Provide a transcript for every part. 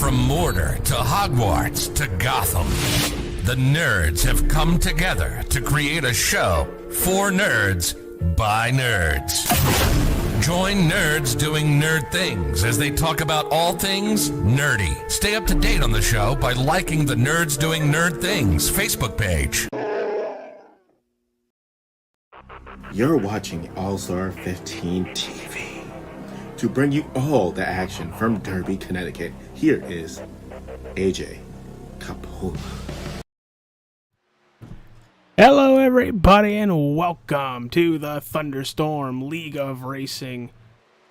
From Mordor to Hogwarts to Gotham, the nerds have come together to create a show for nerds by nerds. Join nerds doing nerd things as they talk about all things nerdy. Stay up to date on the show by liking the Nerds Doing Nerd Things Facebook page. You're watching All-Star 15 TV. To bring you all the action from Derby, Connecticut, here is AJ Capola. Hello everybody and welcome to the Thunderstorm League of Racing,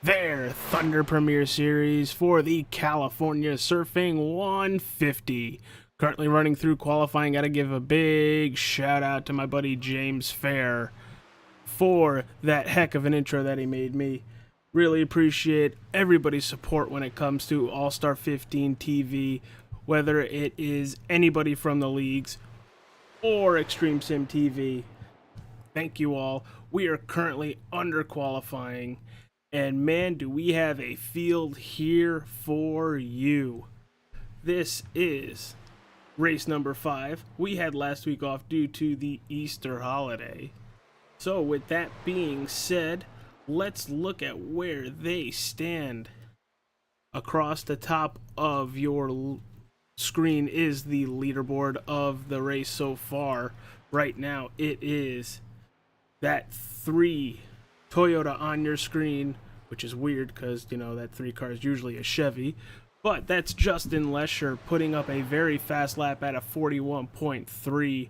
their Thunder Premier Series for the California Surfing 150. Currently running through qualifying. Gotta give a big shout out to my buddy James Fair for that heck of an intro that he made me. Really appreciate everybody's support when it comes to All-Star 15 TV, whether it is anybody from the leagues or Extreme Sim TV. Thank you all. We are currently under qualifying, and man, do we have a field here for you. This is race number 5. We had last week off due to the Easter holiday. So with that being said, let's look at where they stand. Across the top of your screen is the leaderboard of the race so far. Right now it is that 3 Toyota on your screen, which is weird because, you know, that 3 car is usually a Chevy. But that's Justin Lesher putting up a very fast lap at a 41.3.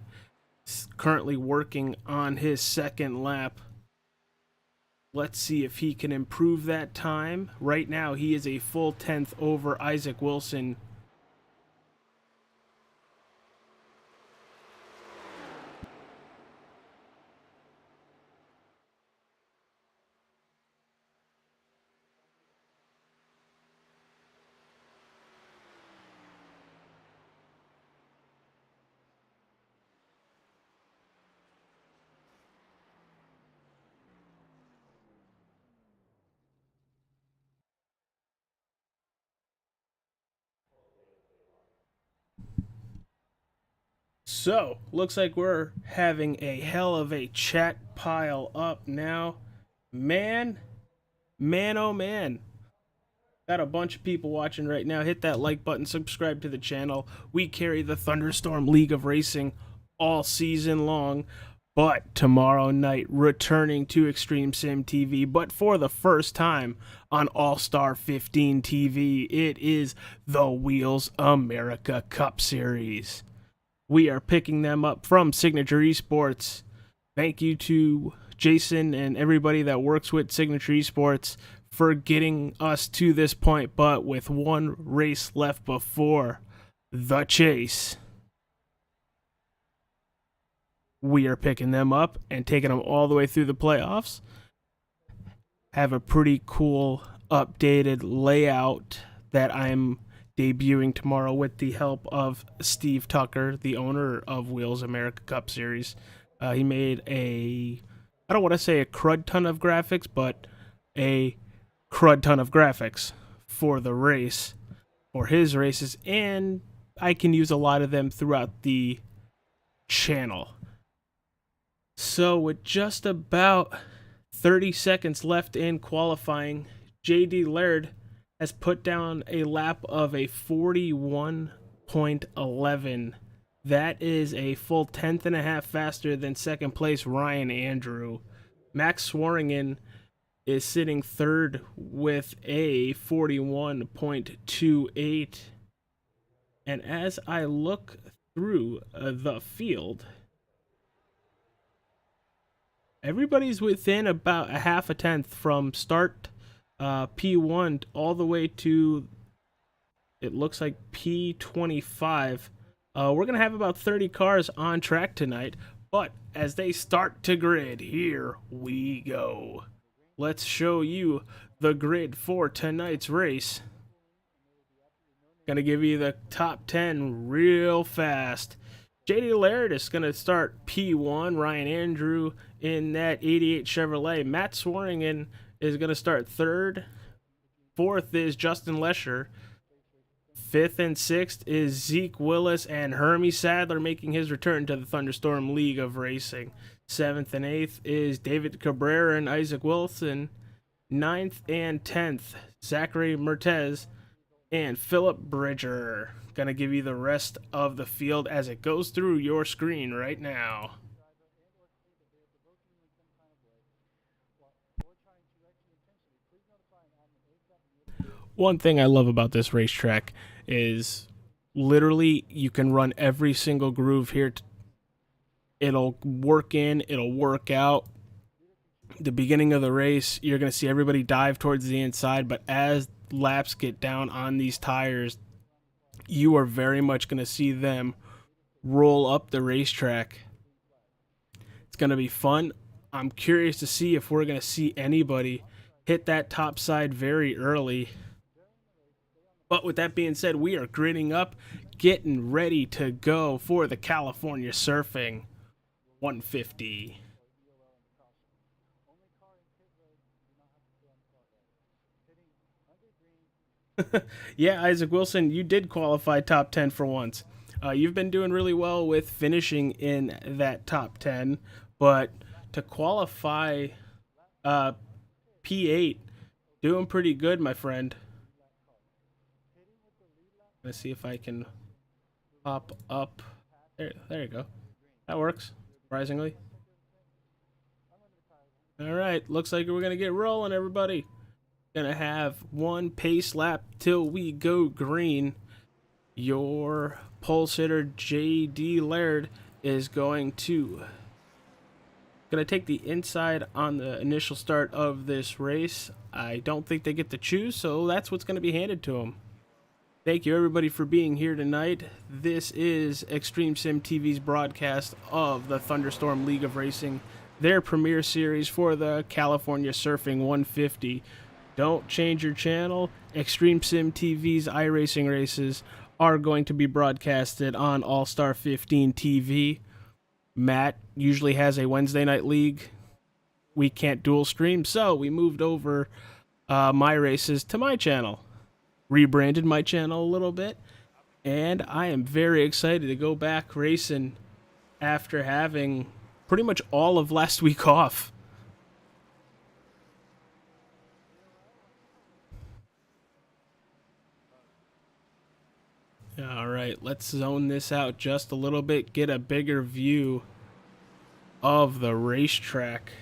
Currently working on his second lap. Let's see if he can improve that time. Right now, he is a full 10th over Isaac Wilson. So, looks like we're having a hell of a chat pile up now. Man, oh man. Got a bunch of people watching right now. Hit that like button, subscribe to the channel. We carry the Thunderstorm League of Racing all season long. But tomorrow night, returning to Extreme Sim TV, but for the first time on All-Star 15 TV, it is the Wheels America Cup Series. We are picking them up from Signature Esports. Thank you to Jason and everybody that works with Signature Esports for getting us to this point, but with one race left before the chase, we are picking them up and taking them all the way through the playoffs. Have a pretty cool updated layout that I'm debuting tomorrow with the help of Steve Tucker, the owner of Wheels America Cup Series. He made I don't want to say a crud ton of graphics, but a crud ton of graphics for the race, for his races, and I can use a lot of them throughout the channel. So with just about 30 seconds left in qualifying, JD Laird has put down a lap of a 41.11. That is a full 10th and a half faster than second place Ryan Andrew. Max Swearingen is sitting third with a 41.28. And as I look through the field, everybody's within about a half a tenth from start P1 all the way to, it looks like P25. We're going to have about 30 cars on track tonight, but as they start to grid, here we go. Let's show you the grid for tonight's race. Going to give you the top 10 real fast. JD Laird is going to start P1. Ryan Andrew in that 88 Chevrolet. Matt Swearingen is going to start third. Fourth is Justin Lesher. Fifth and sixth is Zeke Willis and Hermie Sadler making his return to the Thunderstorm League of Racing. Seventh and eighth is David Cabrera and Isaac Wilson. Ninth and 10th, Zachary Mertez and Philip Bridger. Gonna give you the rest of the field as it goes through your screen right now. One thing I love about this racetrack is literally you can run every single groove here. It'll work in, it'll work out. The beginning of the race, you're going to see everybody dive towards the inside, but as laps get down on these tires, you are very much going to see them roll up the racetrack. It's going to be fun. I'm curious to see if we're going to see anybody hit that top side very early. But with that being said, we are gritting up, getting ready to go for the California Surfing 150. Yeah, Isaac Wilson, you did qualify top 10 for once. You've been doing really well with finishing in that top 10, but to qualify P8, doing pretty good, my friend. Let's see if I can pop up. There you go. That works, surprisingly. All right, looks like we're going to get rolling, everybody. Gonna have one pace lap till we go green. Your pole sitter JD Laird is gonna take the inside on the initial start of this race. I don't think they get to choose, so that's what's gonna be handed to them. Thank you everybody for being here tonight. This is Extreme Sim TV's broadcast of the Thunderstorm League of Racing, their premiere series for the California Surfing 150. Don't change your channel. Extreme Sim TV's iRacing races are going to be broadcasted on All-Star 15 TV. Matt usually has a Wednesday night league. We can't dual stream, so we moved over my races to my channel. Rebranded my channel a little bit, and I am very excited to go back racing after having pretty much all of last week off. All right, let's zone this out just a little bit, get a bigger view of the racetrack.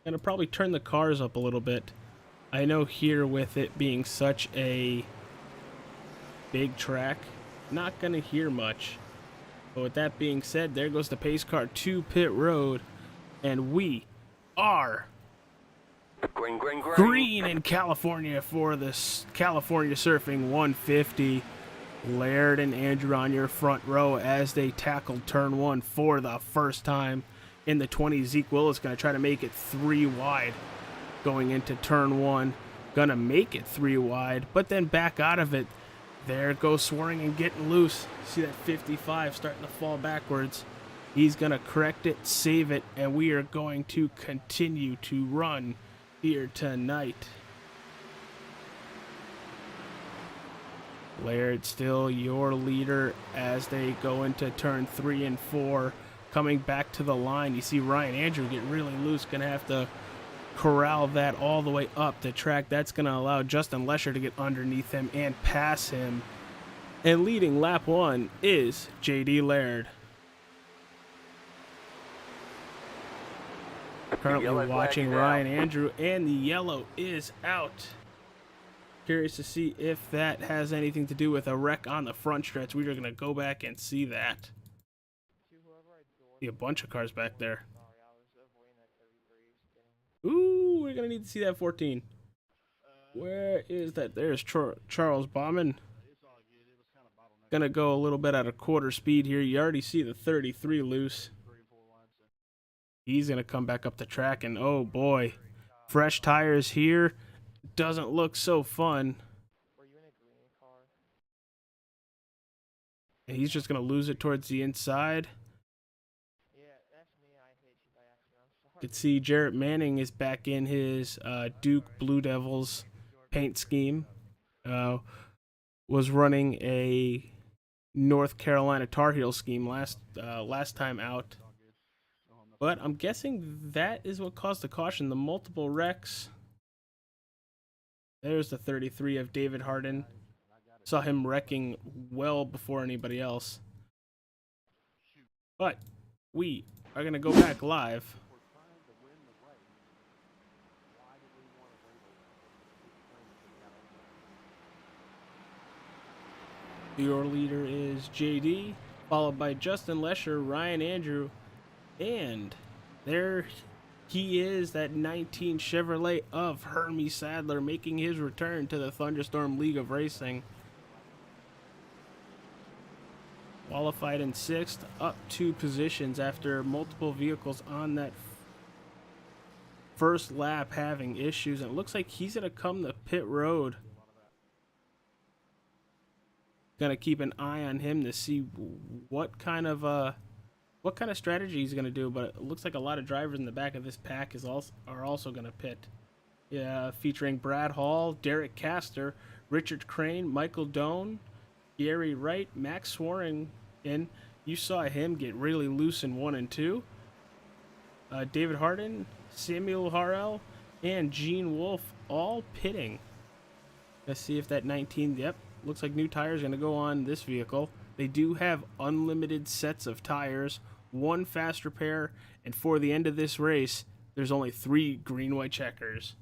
Gonna probably turn the cars up a little bit. I know here with it being such a big track, not gonna hear much. But with that being said, there goes the pace car to pit road, and we are green in California for this California Surfing 150. Laird and Andrew on your front row as they tackle turn one for the first time in the 20. Zeke Willis going to try to make it 3 wide going into turn one. Going to make it 3 wide, but then back out of it. There goes Swearing and getting loose. See that 55 starting to fall backwards. He's going to correct it, save it, and we are going to continue to run here tonight. Laird still your leader as they go into turn 3 and 4. Coming back to the line, you see Ryan Andrew get really loose. Going to have to corral that all the way up the track. That's going to allow Justin Lesher to get underneath him and pass him. And leading lap 1 is JD Laird. Currently watching Ryan Andrew, and the yellow is out. Curious to see if that has anything to do with a wreck on the front stretch. We are going to go back and see that. See a bunch of cars back there. Ooh, we're going to need to see that 14. Where is that? There's Charles Bauman. Going to go a little bit at a quarter speed here. You already see the 33 loose. He's going to come back up the track, and oh boy, fresh tires here. Doesn't look so fun. He's just going to lose it towards the inside. You can see Jarrett Manning is back in his Duke Blue Devils paint scheme. was running a North Carolina Tar Heel scheme last time out. But I'm guessing that is what caused the caution. The multiple wrecks. There's the 33 of David Harden. Saw him wrecking well before anybody else. But we are going to go back live. Your leader is JD, followed by Justin Lesher, Ryan Andrew, and there he is, that 19 Chevrolet of Hermie Sadler, making his return to the Thunderstorm League of Racing. Qualified in 6th, up 2 positions after multiple vehicles on that first lap having issues. And it looks like he's going to come to pit road. Going to keep an eye on him to see what kind of strategy he's going to do. But it looks like a lot of drivers in the back of this pack are also going to pit. Yeah, featuring Brad Hall, Derek Castor, Richard Crane, Michael Doan, Gary Wright, Max Swaring in. You saw him get really loose in 1 and 2. David Harden, Samuel Harrell, and Gene Wolfe all pitting. Let's see if that 19, yep, looks like new tires going to go on this vehicle. They do have unlimited sets of tires, 1 fast repair, and for the end of this race, there's only 3 green-white checkers.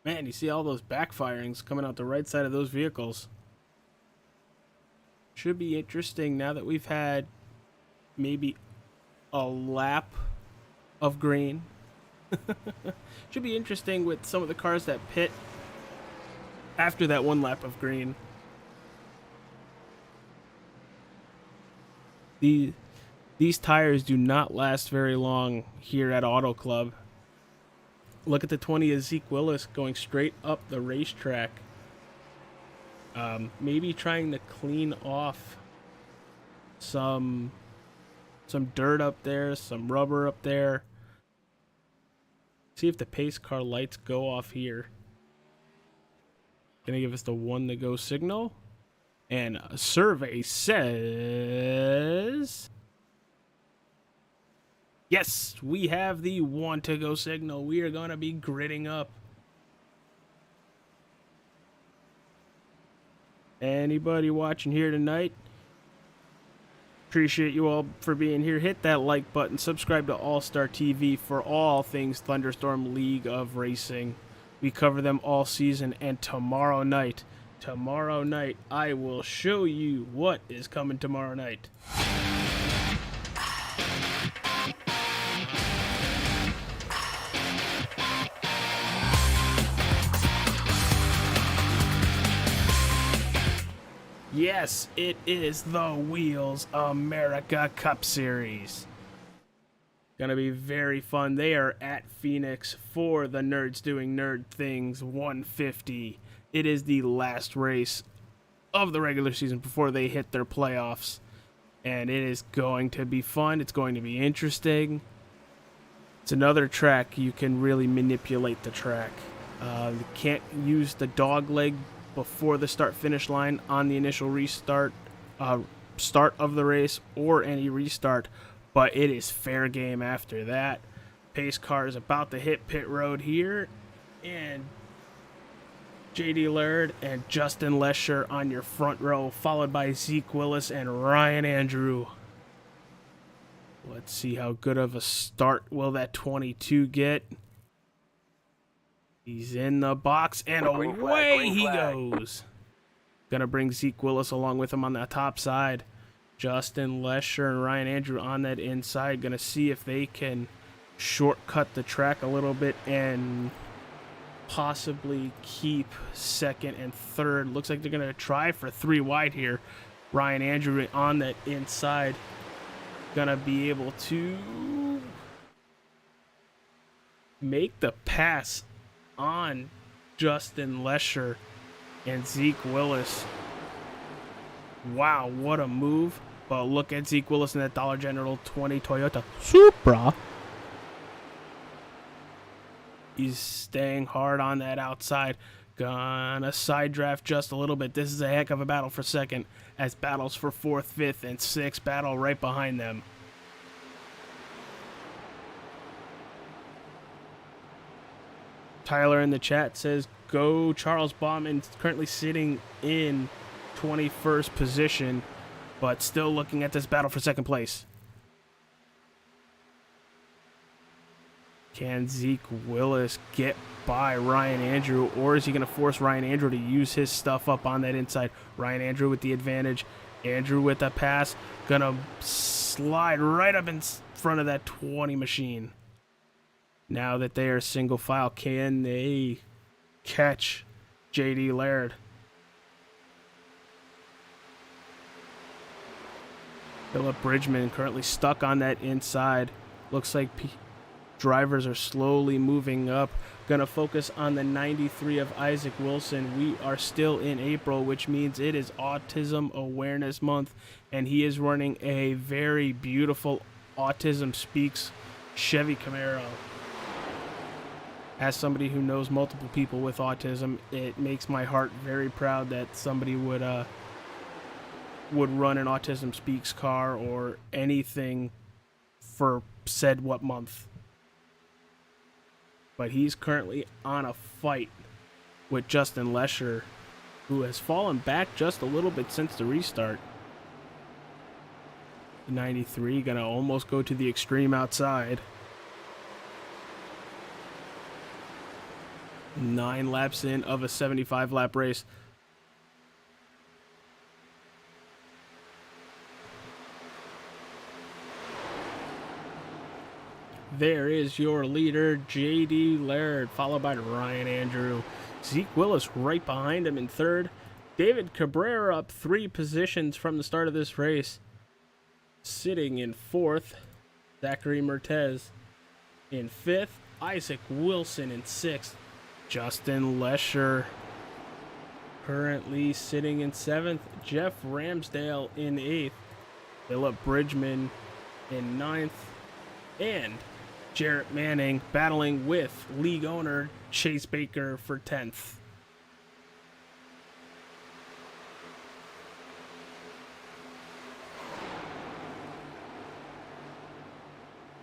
Man, you see all those backfirings coming out the right side of those vehicles. Should be interesting now that we've had maybe a lap of green. Should be interesting with some of the cars that pit after that 1 lap of green. These tires do not last very long here at Auto Club. Look at the 20 of Zeke Willis going straight up the racetrack. Maybe trying to clean off some dirt up there, some rubber up there. See if the pace car lights go off here. Gonna give us the 1 to go signal. And a survey says... Yes, we have the 1 to go signal. We are going to be gridding up. Anybody watching here tonight? Appreciate you all for being here. Hit that like button. Subscribe to All Star TV for all things Thunderstorm League of Racing. We cover them all season. And tomorrow night, I will show you what is coming tomorrow night. Yes, it is the Wheels America Cup Series. Gonna be very fun. They are at Phoenix for the Nerds Doing Nerd Things 150. It is the last race of the regular season before they hit their playoffs. And it is going to be fun. It's going to be interesting. It's another track you can really manipulate the track. You can't use the dog leg before the start-finish line on the initial restart, start of the race, or any restart, but it is fair game after that. Pace car is about to hit pit road here, and JD Laird and Justin Lesher on your front row, followed by Zeke Willis and Ryan Andrew. Let's see how good of a start will that 22 get. He's in the box, and away he goes. Gonna bring Zeke Willis along with him on the top side. Justin Lesher and Ryan Andrew on that inside. Gonna see if they can shortcut the track a little bit and possibly keep second and third. Looks like they're gonna try for 3 wide here. Ryan Andrew on that inside. Gonna be able to make the pass on Justin Lesher. And Zeke Willis. Wow, what a move. But look at Zeke Willis in that Dollar General 20 Toyota Supra. He's staying hard on that outside. Gonna side draft just a little bit. This is a heck of a battle for second, as battles for fourth, fifth, and sixth battle right behind them. Tyler in the chat says, go Charles Bauman, currently sitting in 21st position, but still looking at this battle for second place. Can Zeke Willis get by Ryan Andrew, or is he going to force Ryan Andrew to use his stuff up on that inside? Ryan Andrew with the advantage. Andrew with the pass. Going to slide right up in front of that 20 machine. Now that they are single file, can they catch J.D. Laird? Philip Bridgman currently stuck on that inside. Looks like drivers are slowly moving up. Gonna focus on the 93 of Isaac Wilson. We are still in April, which means it is Autism Awareness Month, and he is running a very beautiful Autism Speaks Chevy Camaro. As somebody who knows multiple people with autism, it makes my heart very proud that somebody would run an Autism Speaks car or anything for said what month. But he's currently on a fight with Justin Lesher, who has fallen back just a little bit since the restart. 93 gonna almost go to the extreme outside. 9 laps in of a 75 lap race. There is your leader, J.D. Laird, followed by Ryan Andrew. Zeke Willis right behind him in third. David Cabrera up 3 positions from the start of this race. Sitting in fourth. Zachary Mertez in fifth. Isaac Wilson in sixth. Justin Lesher currently sitting in seventh. Jeff Ramsdale in eighth. Philip Bridgman in ninth. And Jarrett Manning battling with league owner Chase Baker for 10th.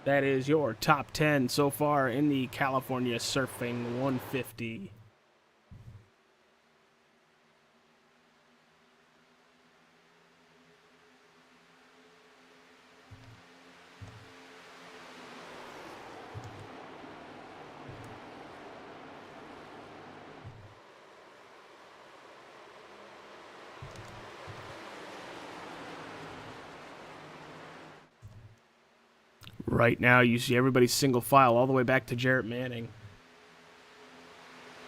That is your top 10 so far in the California Surfing 150. Right now, you see everybody single file all the way back to Jarrett Manning.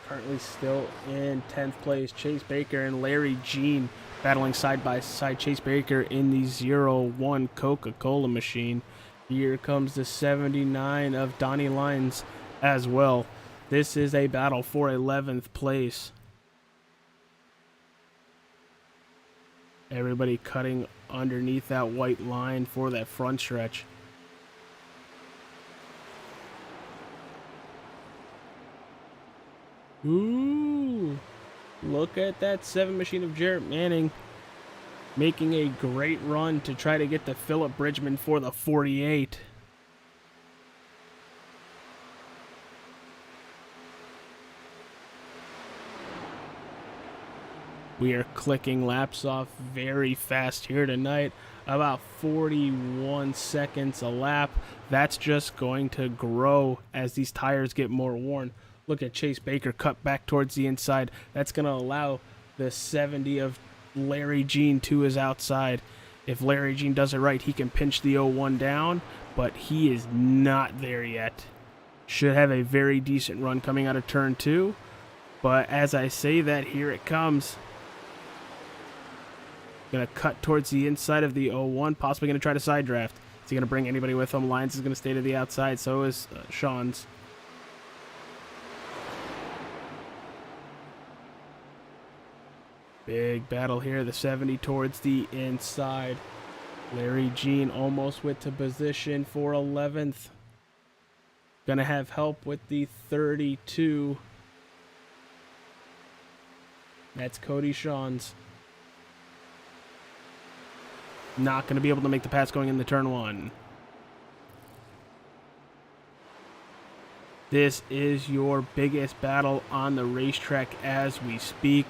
Currently still in 10th place, Chase Baker and Larry Jean battling side by side. Chase Baker in the 01 Coca-Cola machine. Here comes the 79 of Donnie Lyons as well. This is a battle for 11th place. Everybody cutting underneath that white line for that front stretch. Ooh, look at that 7 machine of Jarrett Manning making a great run to try to get to Philip Bridgman for the 48. We are clicking laps off very fast here tonight. About 41 seconds a lap. That's just going to grow as these tires get more worn. Look at Chase Baker cut back towards the inside. That's going to allow the 70 of Larry Jean to his outside. If Larry Jean does it right, he can pinch the 01 down, but he is not there yet. Should have a very decent run coming out of turn 2. But as I say that, here it comes. Going to cut towards the inside of the 01, possibly going to try to side draft. Is he going to bring anybody with him? Lyons is going to stay to the outside, so is Sean's. Big battle here, the 70 towards the inside. Larry Jean almost went to position for 11th. Gonna have help with the 32. That's Cody Sean's. Not gonna be able to make the pass going into turn 1. This is your biggest battle on the racetrack as we speak.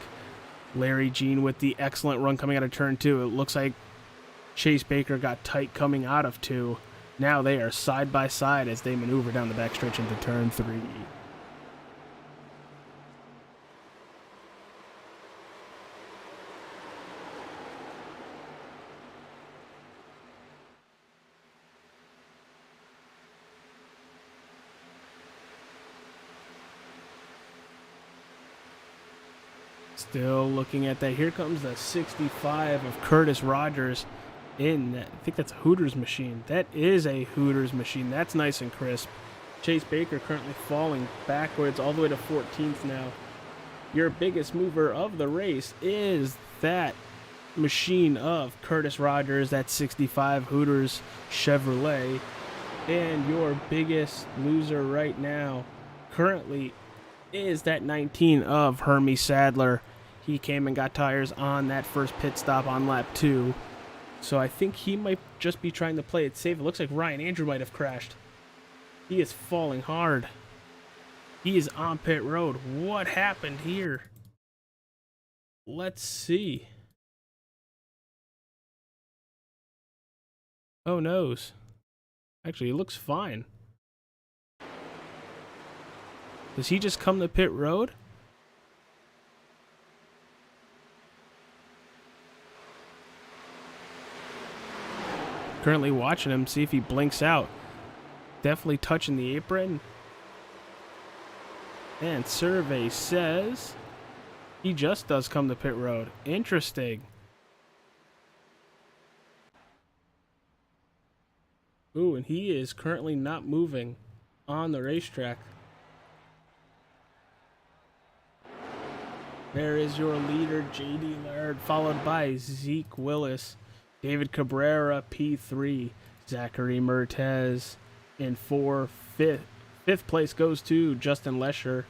Larry Jean with the excellent run coming out of turn 2. It looks like Chase Baker got tight coming out of 2. Now they are side by side as they maneuver down the backstretch into turn 3. Still looking at that. Here comes the 65 of Curtis Rogers in, I think that's a Hooters machine. That is a Hooters machine. That's nice and crisp. Chase Baker currently falling backwards all the way to 14th now. Your biggest mover of the race is that machine of Curtis Rogers, that 65 Hooters Chevrolet. And your biggest loser right now currently is that 19 of Hermie Sadler. He came and got tires on that first pit stop on lap 2. So I think he might just be trying to play it safe. It looks like Ryan Andrew might have crashed. He is falling hard. He is on pit road. What happened here? Let's see. Oh, noes. Actually, he looks fine. Does he just come to pit road? Currently watching him, see if he blinks out. Definitely touching the apron. And survey says he just does come to pit road. Interesting. Ooh, and he is currently not moving on the racetrack. There is your leader, J.D. Laird, followed by Zeke Willis, David Cabrera, P3, Zachary Mertez in 4th. Fifth place goes to Justin Lesher,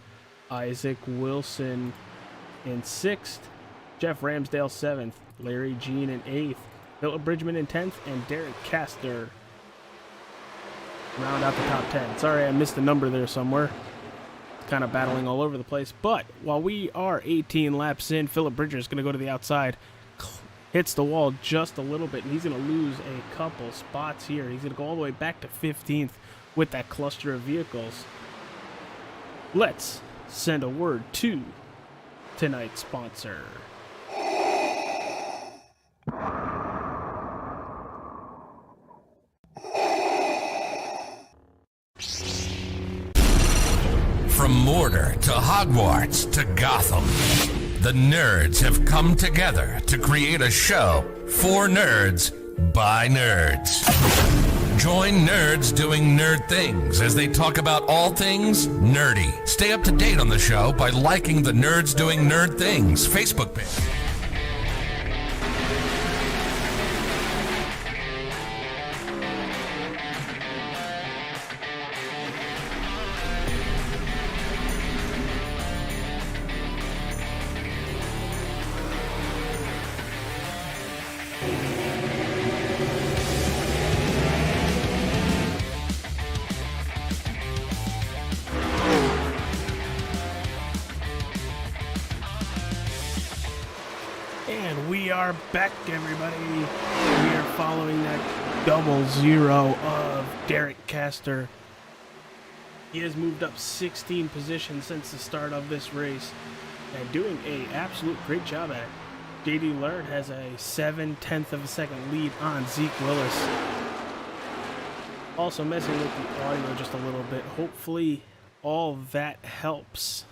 Isaac Wilson in 6th, Jeff Ramsdale 7th, Larry Jean in 8th, Philip Bridgman in 10th, and Derek Castor round out the top 10. Sorry, I missed a number there somewhere. Kind of battling all over the place. But while we are 18 laps in, Philip Bridger is going to go to the outside. Hits the wall just a little bit, and he's going to lose a couple spots here. He's going to go all the way back to 15th with that cluster of vehicles. Let's send a word to tonight's sponsor. From Mordor to Hogwarts to Gotham, the nerds have come together to create a show for nerds by nerds. Join nerds doing nerd things as they talk about all things nerdy. Stay up to date on the show by liking the Nerds Doing Nerd Things Facebook page. And we are back, everybody. We are following that 00 of Derek Castor. He has moved up 16 positions since the start of this race and doing an absolute great job at it. JD Laird has a 7/10 of a second lead on Zeke Willis. Also messing with the audio just a little bit. Hopefully all that helps.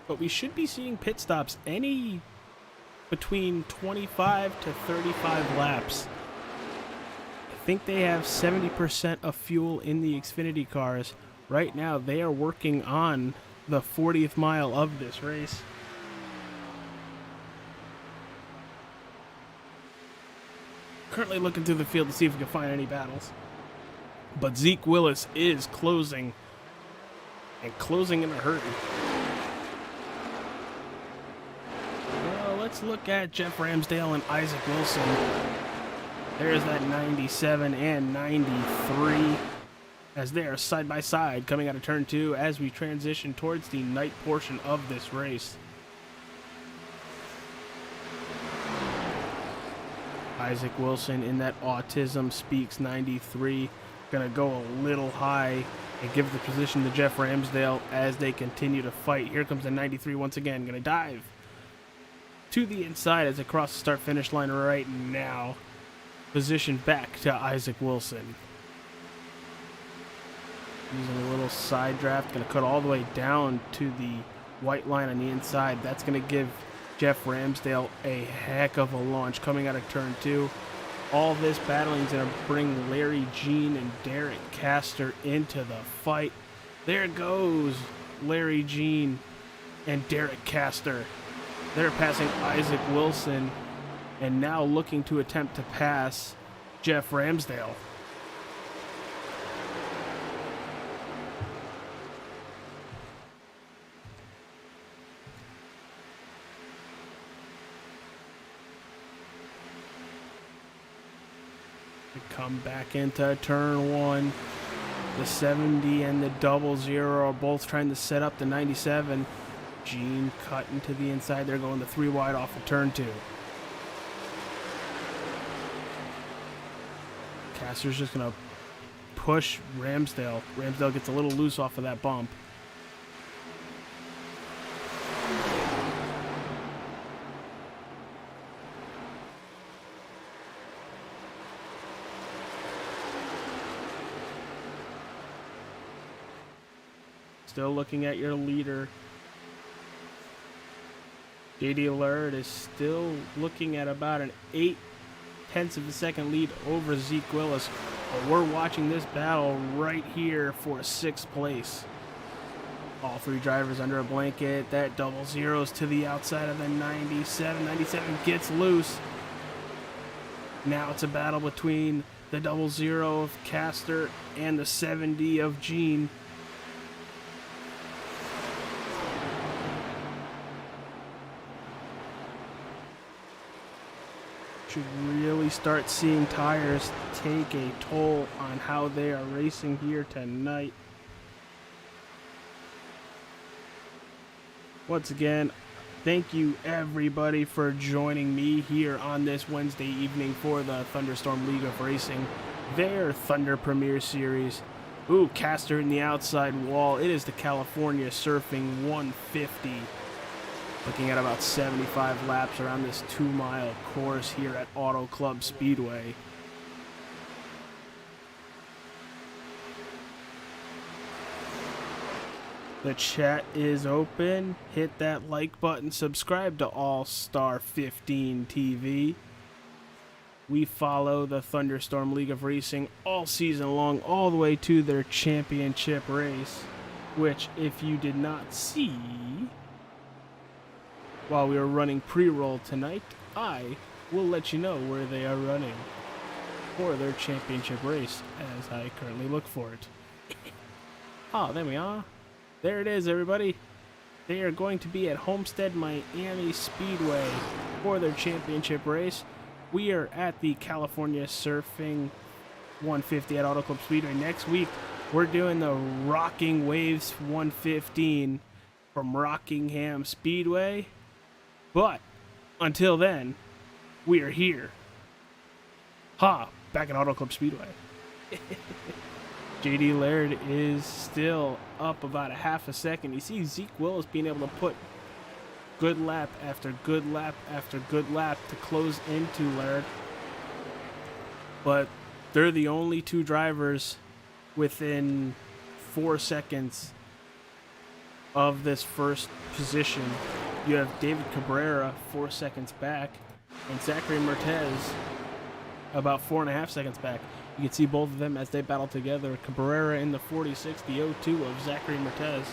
But we should be seeing pit stops any between 25 to 35 laps. I think they have 70% of fuel in the Xfinity cars. Right now, they are working on the 40th mile of this race. Currently looking through the field to see if we can find any battles. But Zeke Willis is closing, and closing in a hurry. Well, let's look at Jeff Ramsdale and Isaac Wilson. There's that 97 and 93 as they are side by side coming out of turn 2 as we transition towards the night portion of this race. Isaac Wilson in that Autism Speaks 93, gonna go a little high and give the position to Jeff Ramsdale as they continue to fight. Here comes the 93 once again, gonna dive to the inside as they cross the start finish line right now. Position back to Isaac Wilson. Using a little side draft, going to cut all the way down to the white line on the inside. That's going to give Jeff Ramsdale a heck of a launch coming out of turn 2. All this battling is going to bring Larry Jean and Derek Castor into the fight. There goes Larry Jean and Derek Castor. They're passing Isaac Wilson and now looking to attempt to pass Jeff Ramsdale. Come back into turn 1. The 70 and the 00 are both trying to set up the 97. Gene cutting to the inside. They're going the 3 wide off of turn 2. Castor's just going to push Ramsdale. Ramsdale gets a little loose off of that bump. Still looking at your leader. JD Laird is still looking at about an 0.8 of a second lead over Zeke Willis. But we're watching this battle right here for 6th place. All 3 drivers under a blanket. That 00 is to the outside of the 97. 97 gets loose. Now it's a battle between the 00 of Castor and the 70 of Gene. Should really start seeing tires take a toll on how they are racing here tonight. Once again, thank you everybody for joining me here on this Wednesday evening for the Thunderstorm League of Racing, their Thunder Premier Series. Ooh, Castor in the outside wall. It is the California Surfing 150. Looking at about 75 laps around this 2-mile course here at Auto Club Speedway. The chat is open. Hit that like button. Subscribe to All Star 15 TV. We follow the Thunderstorm League of Racing all season long, all the way to their championship race, which, if you did not see while we were running pre-roll tonight, I will let you know where they are running for their championship race as I currently look for it. Oh, there we are. There it is, everybody. They are going to be at Homestead Miami Speedway for their championship race. We are at the California Surfing 150 at Auto Club Speedway. Next week, we're doing the Rocking Waves 115 from Rockingham Speedway. But until then, we are here. Back at Auto Club Speedway. JD Laird is still up about a half a second. You see Zeke Willis being able to put good lap after good lap after good lap to close into Laird. But they're the only 2 drivers within 4 seconds of this first position. You have David Cabrera 4 seconds back and Zachary Mertez about 4.5 seconds back. You can see both of them as they battle together. Cabrera in the 46, the 02 of Zachary Mertez.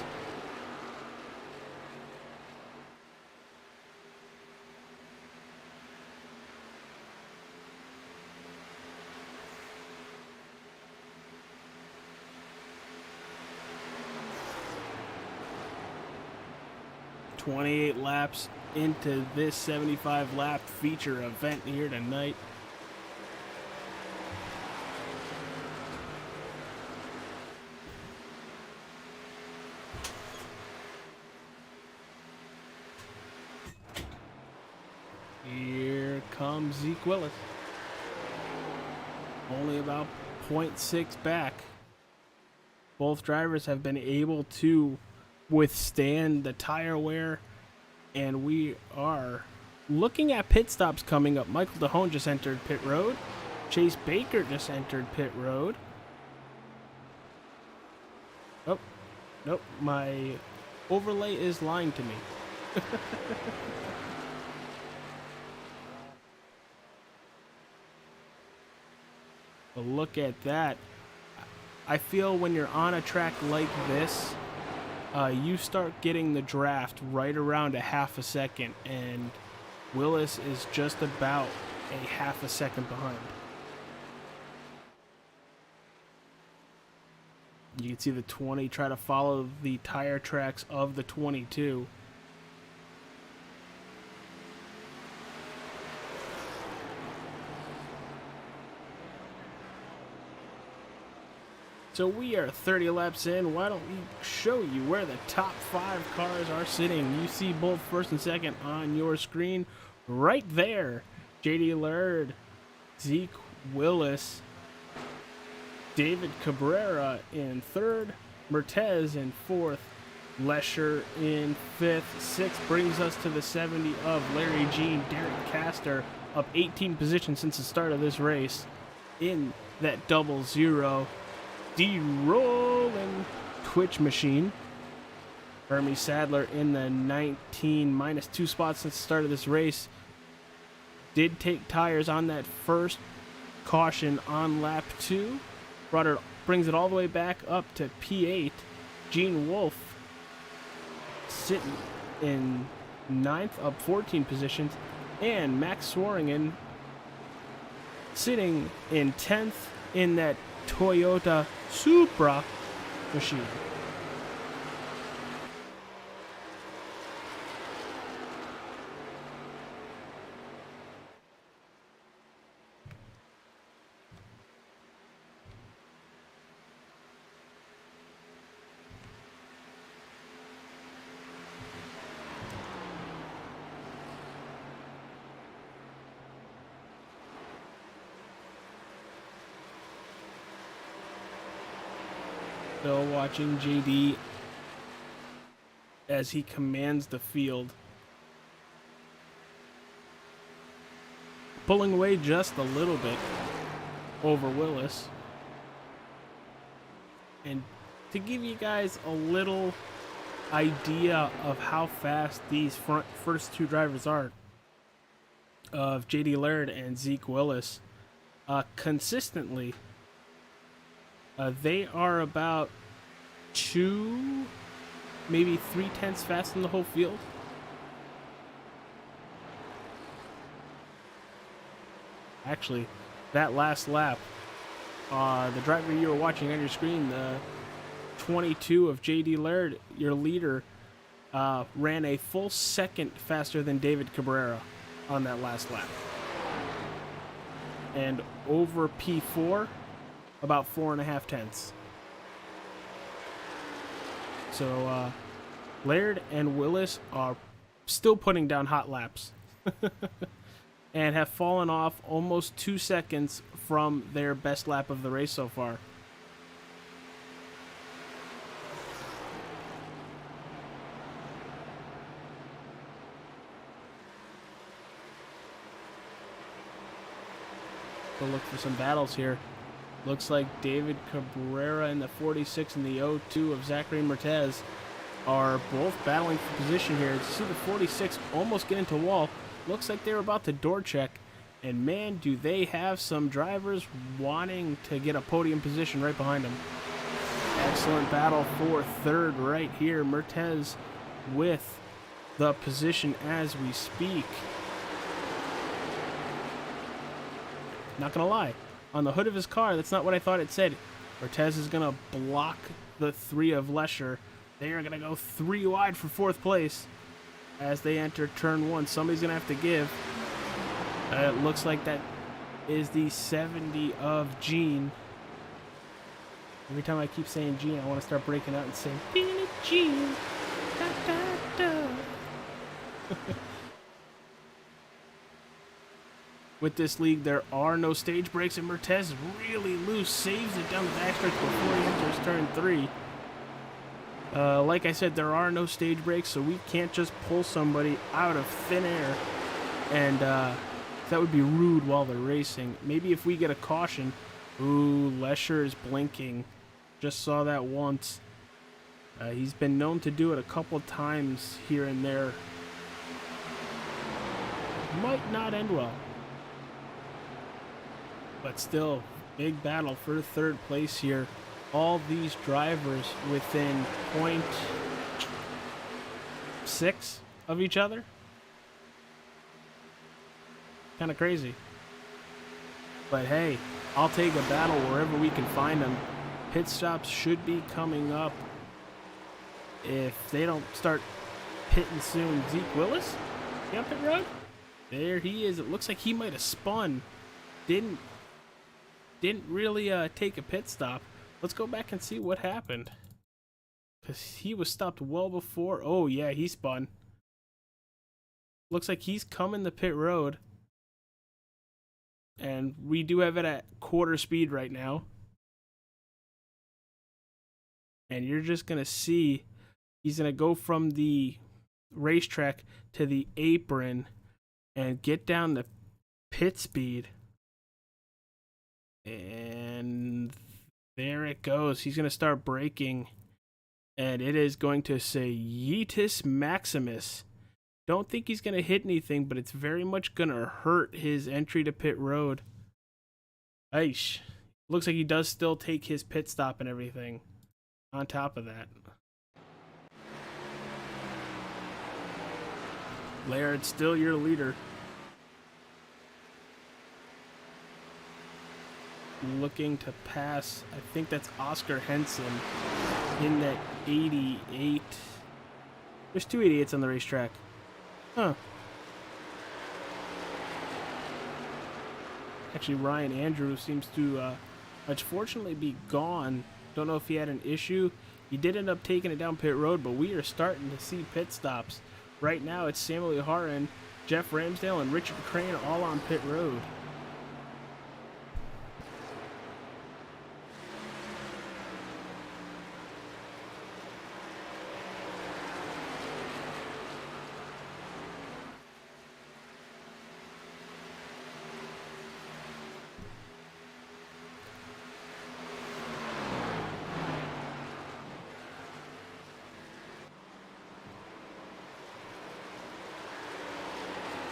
"28 laps into this 75 lap feature event here tonight. Here comes Zeke Willis. Only about 0.6 back. Both drivers have been able to withstand the tire wear, and we are looking at pit stops coming up. Michael DeHone just entered pit road. Chase Baker just entered pit road. Oh, nope, my overlay is lying to me. But look at that. I feel when you're on a track like this, you start getting the draft right around a half a second, and Willis is just about a half a second behind. You can see the 20 try to follow the tire tracks of the 22. So we are 30 laps in. Why don't we show you where the top 5 cars are sitting? You see both first and second on your screen right there. JD Laird, Zeke Willis, David Cabrera in third, Mertez in fourth, Lesher in fifth. Sixth brings us to the 70 of Larry Jean. Derek Castor up 18 positions since the start of this race in that 00. D-rolling Twitch machine. Hermie Sadler in the 19, minus 2 spots since the start of this race. Did take tires on that first caution on lap 2. Brings it all the way back up to P8. Gene Wolfe sitting in 9th, up 14 positions. And Max Swaringen sitting in 10th in that Toyota Supra machine. Still watching JD as he commands the field. Pulling away just a little bit over Willis. And to give you guys a little idea of how fast these first 2 drivers are, of JD Laird and Zeke Willis, consistently, they are about 2, maybe 3/10 faster than the whole field. Actually, that last lap, the driver you were watching on your screen, the 22 of JD Laird, your leader, ran a full second faster than David Cabrera on that last lap. And over P4, about 4.5 tenths. So Laird and Willis are still putting down hot laps and have fallen off almost 2 seconds from their best lap of the race so far. We'll look for some battles here. Looks like David Cabrera in the 46 and the 02 of Zachary Mertez are both battling for position here. You see the 46 almost get into wall. Looks like they're about to door check. And man, do they have some drivers wanting to get a podium position right behind them. Excellent battle for third right here. Mertez with the position as we speak. Not gonna lie, on the hood of his car, that's not what I thought it said. Mertez is gonna block the 3 of Lesher. They are gonna go 3 wide for 4th place as they enter turn 1. Somebody's gonna have to give. It looks like that is the 70 of Gene. Every time I keep saying Gene, I want to start breaking out and saying, Billie Jean, da da da. With this league, there are no stage breaks, and Mertez really loose, saves it down the backstretch before he enters turn 3. Like I said, there are no stage breaks, so we can't just pull somebody out of thin air, and that would be rude while they're racing. Maybe if we get a caution. Ooh, Lesher is blinking. Just saw that once. He's been known to do it a couple times here and there. Might not end well. But still, big battle for 3rd place here. All these drivers within 0.6 of each other. Kind of crazy. But hey, I'll take a battle wherever we can find them. Pit stops should be coming up if they don't start pitting soon. Zeke Willis? You on pit road? There he is. It looks like he might have spun. Didn't really take a pit stop. Let's go back and see what happened. Because he was stopped well before. Oh yeah, he spun. Looks like he's coming the pit road. And we do have it at quarter speed right now. And you're just going to see he's going to go from the racetrack to the apron and get down the pit speed. And there it goes. He's going to start braking. And it is going to say Yeetus Maximus. Don't think he's going to hit anything, but it's very much going to hurt his entry to pit road. Aish. Looks like he does still take his pit stop and everything on top of that. Laird, still your leader. Looking to pass, I think that's Oscar Henson in that 88. There's 2 88s on the racetrack. Huh. Actually, Ryan Andrews seems to unfortunately be gone. Don't know if he had an issue. He did end up taking it down pit road, but we are starting to see pit stops. Right now, it's Samuel Haran, Jeff Ramsdale, and Richard Crane all on pit road.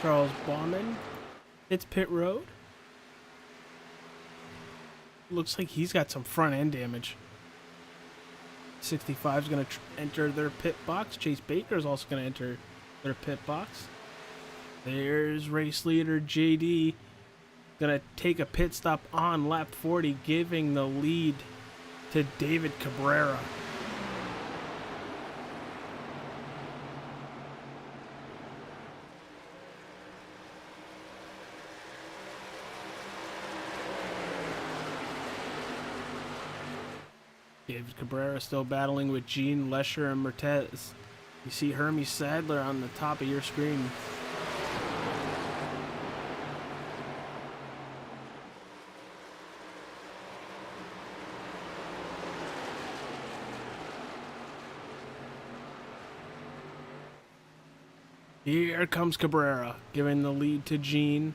Charles Bauman hits pit road. Looks like he's got some front end damage. 65 is going to enter their pit box. Chase Baker is also going to enter their pit box. There's race leader JD. Going to take a pit stop on lap 40, giving the lead to David Cabrera. David Cabrera still battling with Gene, Lesher, and Mertez. You see Hermie Sadler on the top of your screen. Here comes Cabrera, giving the lead to Gene.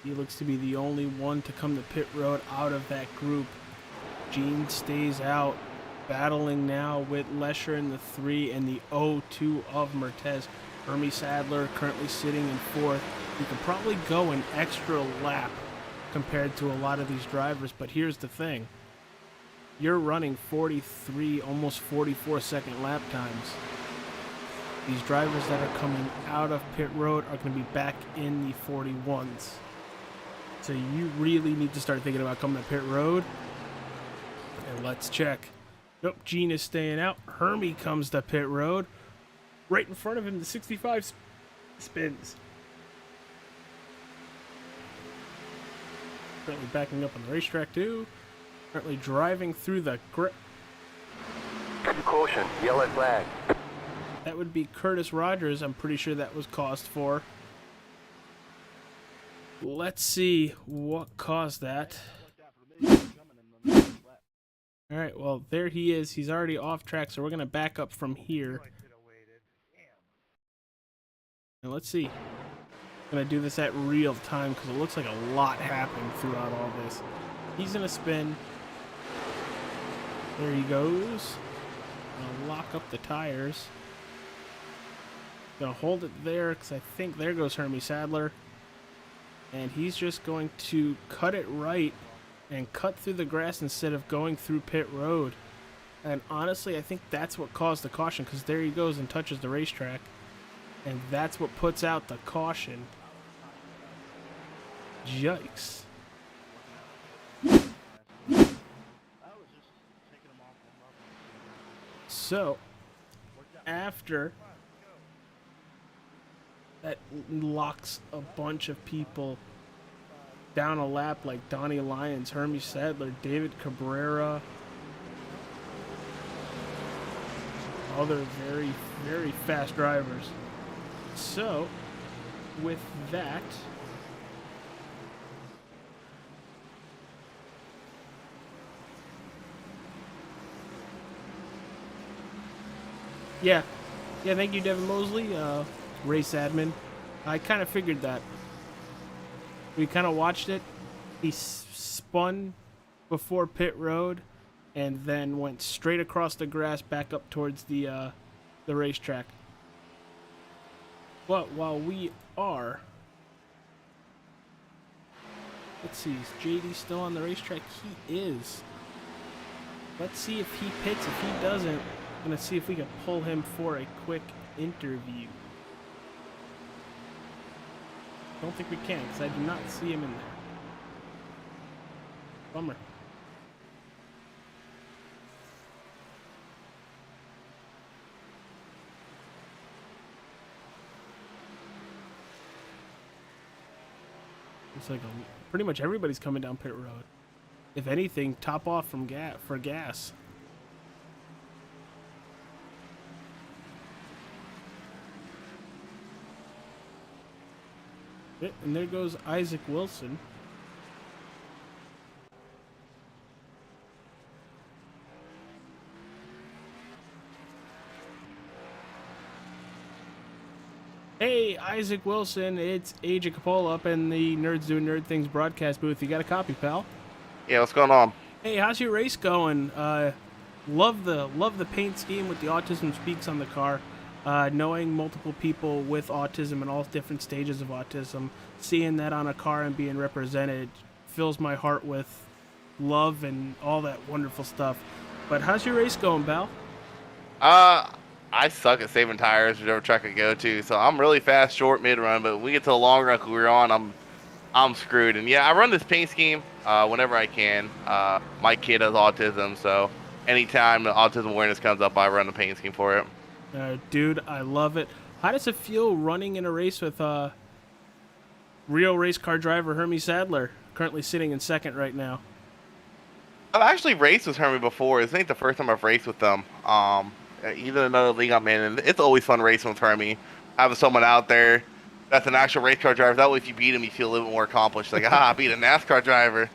He looks to be the only one to come to pit road out of that group. Gene stays out, battling now with Lesher in the 3 and the 0-2 of Mertez. Hermie Sadler currently sitting in fourth. You could probably go an extra lap compared to a lot of these drivers, but here's the thing. You're running 43, almost 44-second lap times. These drivers that are coming out of pit road are going to be back in the 41s. So you really need to start thinking about coming to pit road. And let's check. Nope, Gene is staying out. Hermie comes to pit road. Right in front of him, the 65 spins. Currently backing up on the racetrack too. Currently driving through the Caution, yellow flag. That would be Curtis Rogers. I'm pretty sure that was caused for. Let's see what caused that. Alright, well, there he is. He's already off track, so we're going to back up from here. And let's see. I'm going to do this at real time because it looks like a lot happened throughout all this. He's going to spin. There he goes. Gonna lock up the tires. Gonna hold it there because I think there goes Hermie Sadler. And he's just going to cut it right and cut through the grass instead of going through pit road. And honestly, I think that's what caused the caution because there he goes and touches the racetrack. And that's what puts out the caution. Yikes. So, after that locks a bunch of people down a lap like Donnie Lyons, Hermie Sadler, David Cabrera, other very, very fast drivers. So, with that, yeah, thank you, Devin Mosley, race admin. I kind of figured that. We kind of watched it. He spun before pit road and then went straight across the grass back up towards the racetrack. But while we are... Let's see, is JD still on the racetrack? He is. Let's see if he pits. If he doesn't, I'm going to see if we can pull him for a quick interview. Don't think we can, because I do not see him in there. Bummer. It's like pretty much everybody's coming down pit road. If anything, top off from for gas. And there goes Isaac Wilson. Hey, Isaac Wilson, it's AJ Capola up in the Nerds Doing Nerd Things broadcast booth. You got a copy, pal? Yeah, what's going on? Hey, how's your race going? Love the paint scheme with the Autism Speaks on the car. Knowing multiple people with autism and all different stages of autism, seeing that on a car and being represented fills my heart with love and all that wonderful stuff. But how's your race going, pal? I suck at saving tires, whichever track I go to, so I'm really fast, short, mid-run, but when we get to the long run we're on, I'm screwed. And yeah, I run this paint scheme whenever I can. My kid has autism, so anytime the autism awareness comes up, I run the paint scheme for it. Dude, I love it. How does it feel running in a race with real race car driver Hermie Sadler, currently sitting in second right now? I've actually raced with Hermie before. This ain't the first time I've raced with them. Even another league I'm in, and it's always fun racing with Hermie. Having someone out there that's an actual race car driver, that way if you beat him, you feel a little bit more accomplished. Like, I beat a NASCAR driver.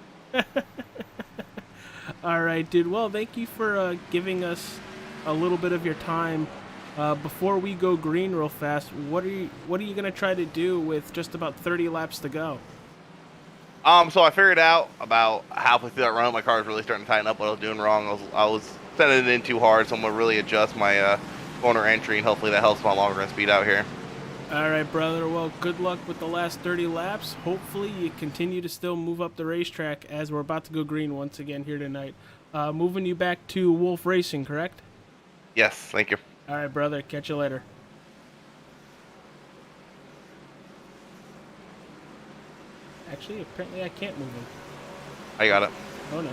All right, dude. Well, thank you for giving us a little bit of your time. Before we go green real fast, what are you gonna try to do with just about 30 laps to go? So I figured out about halfway through that run, my car was really starting to tighten up what I was doing wrong. I was sending it in too hard, so I'm gonna really adjust my corner entry, and hopefully that helps my long run speed out here. All right, brother. Well, good luck with the last 30 laps. Hopefully, you continue to still move up the racetrack as we're about to go green once again here tonight. Moving you back to Wolf Racing, correct? Yes, thank you. All right, brother. Catch you later. Actually, apparently I can't move him. I got it. Oh, no.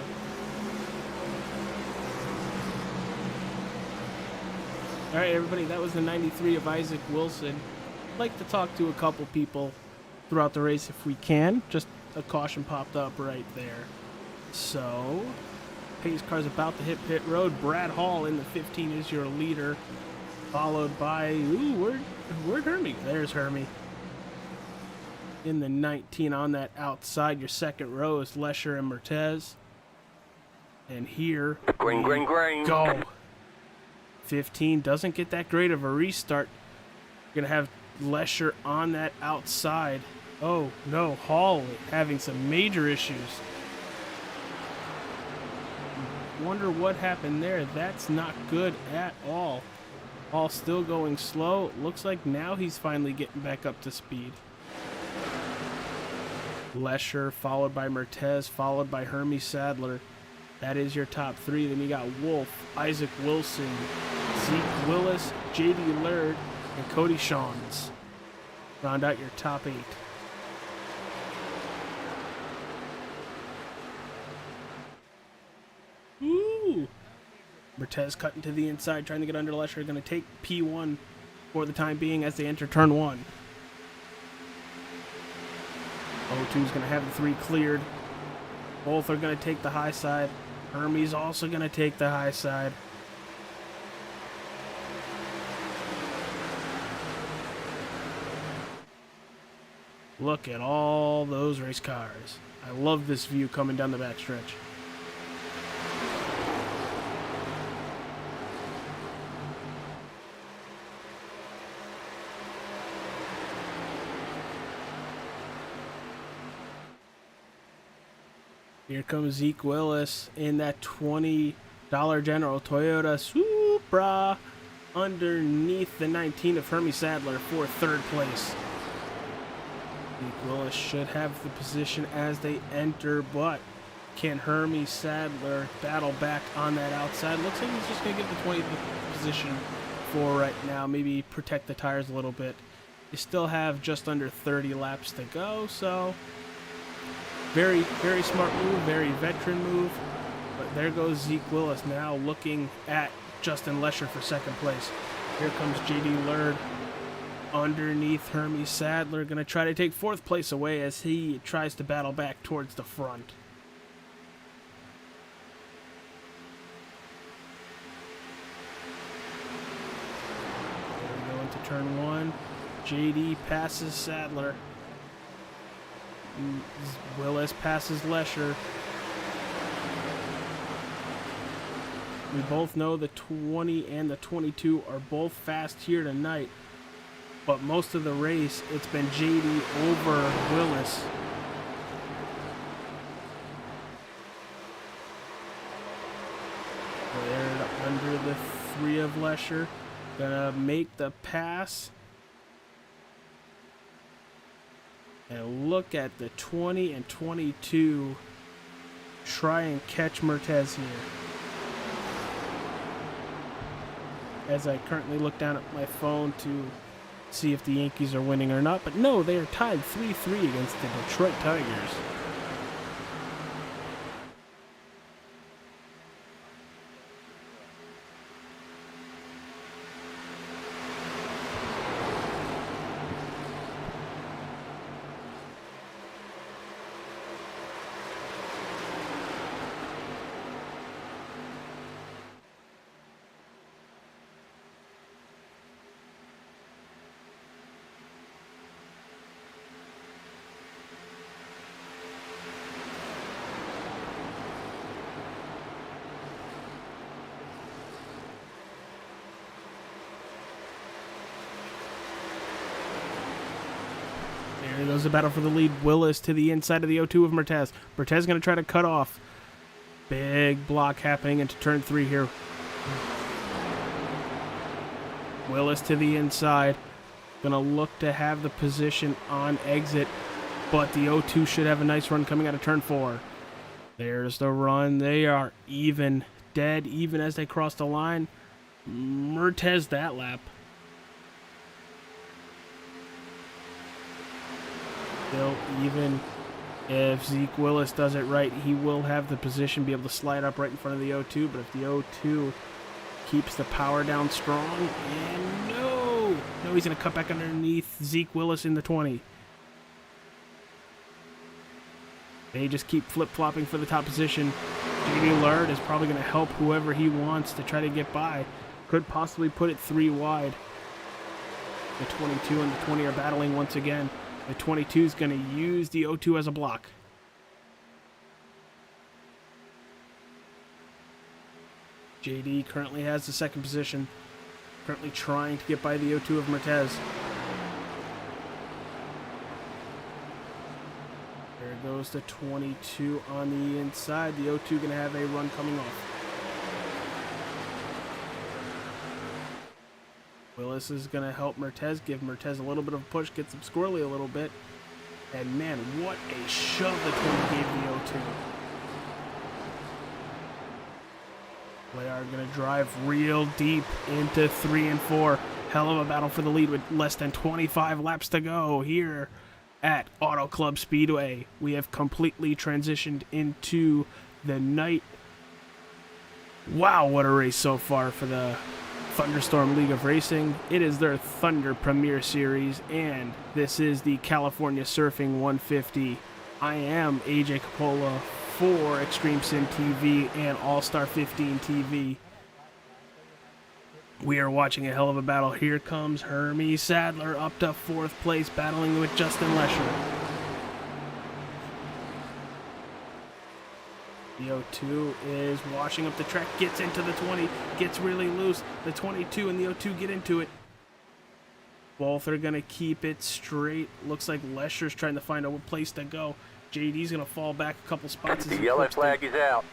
All right, everybody. That was the 93 of Isaac Wilson. I'd like to talk to a couple people throughout the race if we can. Just a caution popped up right there. So, pace car's about to hit pit road. Brad Hall in the 15 is your leader, followed by, where'd Hermie? There's Hermie. In the 19 on that outside, your second row is Lesher and Mertez. And here Green. go. 15 doesn't get that great of a restart. You're going to have Lesher on that outside. Oh, no. Hall having some major issues. Wonder what happened there. That's not good at all. Hall still going slow. Looks like now he's finally getting back up to speed. Lesher, followed by Mertez, followed by Hermie Sadler. That is your top three. Then you got Wolf, Isaac Wilson, Zeke Willis, J.D. Laird, and Cody Shawns. Round out your top 8. Ooh! Mertez cutting to the inside, trying to get under Lesher. Going to take P1 for the time being as they enter turn 1. O2's going to have the 3 cleared. Both are going to take the high side. Hermie's also going to take the high side. Look at all those race cars. I love this view coming down the backstretch. Here comes Zeke Willis in that $20 General Toyota Supra underneath the 19 of Hermie Sadler for 3rd place. Zeke Willis should have the position as they enter, but can Hermie Sadler battle back on that outside? Looks like he's just going to get the 20th position for right now. Maybe protect the tires a little bit. You still have just under 30 laps to go, so very, very smart move, very veteran move. But there goes Zeke Willis now looking at Justin Lesher for 2nd place. Here comes J.D. Laird underneath Hermie Sadler. Going to try to take 4th place away as he tries to battle back towards the front. There we go into turn 1. J.D. passes Sadler. Willis passes Lesher. We both know the 20 and the 22 are both fast here tonight, but most of the race it's been JD over Willis. Laird under the 3 of Lesher. Gonna make the pass. And look at the 20 and 22 try and catch Mertez here. As I currently look down at my phone to see if the Yankees are winning or not. But no, they are tied 3-3 against the Detroit Tigers. There goes the battle for the lead. Willis to the inside of the O2 of Mertez. Mertez going to try to cut off. Big block happening into turn 3 here. Willis to the inside. Gonna look to have the position on exit, but the O2 should have a nice run coming out of turn 4. There's the run. They are even, dead even as they cross the line. Mertez that lap. Still even. If Zeke Willis does it right, he will have the position, be able to slide up right in front of the O2. But if the O2 keeps the power down strong, and no, he's going to cut back underneath Zeke Willis in the 20. They just keep flip-flopping for the top position. J.D. Lard is probably going to help whoever he wants to try to get by. Could possibly put it 3 wide. The 22 and the 20 are battling once again. The 22 is going to use the O2 as a block. JD currently has the second position. Currently trying to get by the O2 of Mertez. There goes the 22 on the inside. The O2 going to have a run coming off. Willis is going to help Mertez, give Mertez a little bit of a push, gets him squirrely a little bit. And man, what a shove the 20 gave the O2. Layard going to drive real deep into 3 and 4. Hell of a battle for the lead with less than 25 laps to go here at Auto Club Speedway. We have completely transitioned into the night. Wow, what a race so far for the Thunderstorm League of Racing. It is their Thunder Premier Series, and this is the California Surfing 150. I am AJ Capola for Extreme Sim TV and All-Star 15 TV. We are watching a hell of a battle. Here comes Hermie Sadler up to 4th place, battling with Justin Lesher. The O2 is washing up the track, gets into the 20, gets really loose. The 22 and the O2 get into it. Both are going to keep it straight. Looks like Lesher's trying to find a place to go. JD's going to fall back a couple spots. The yellow flag is out.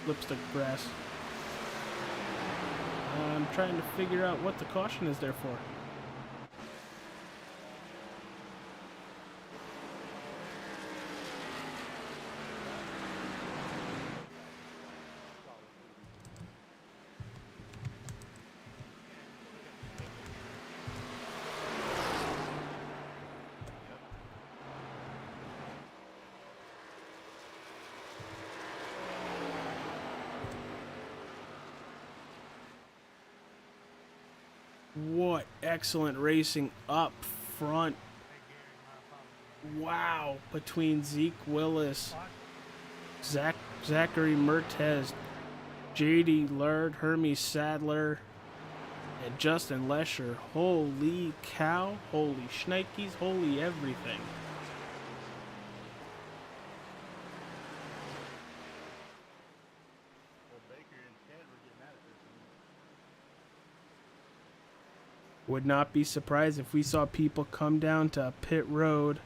Flips the grass. I'm trying to figure out what the caution is there for. What excellent racing up front. Wow. Between Zeke Willis, Zachary Mertez, JD Lard, Hermie Sadler, and Justin Lesher. Holy cow. Holy shnikes. Holy everything. Would not be surprised if we saw people come down to pit road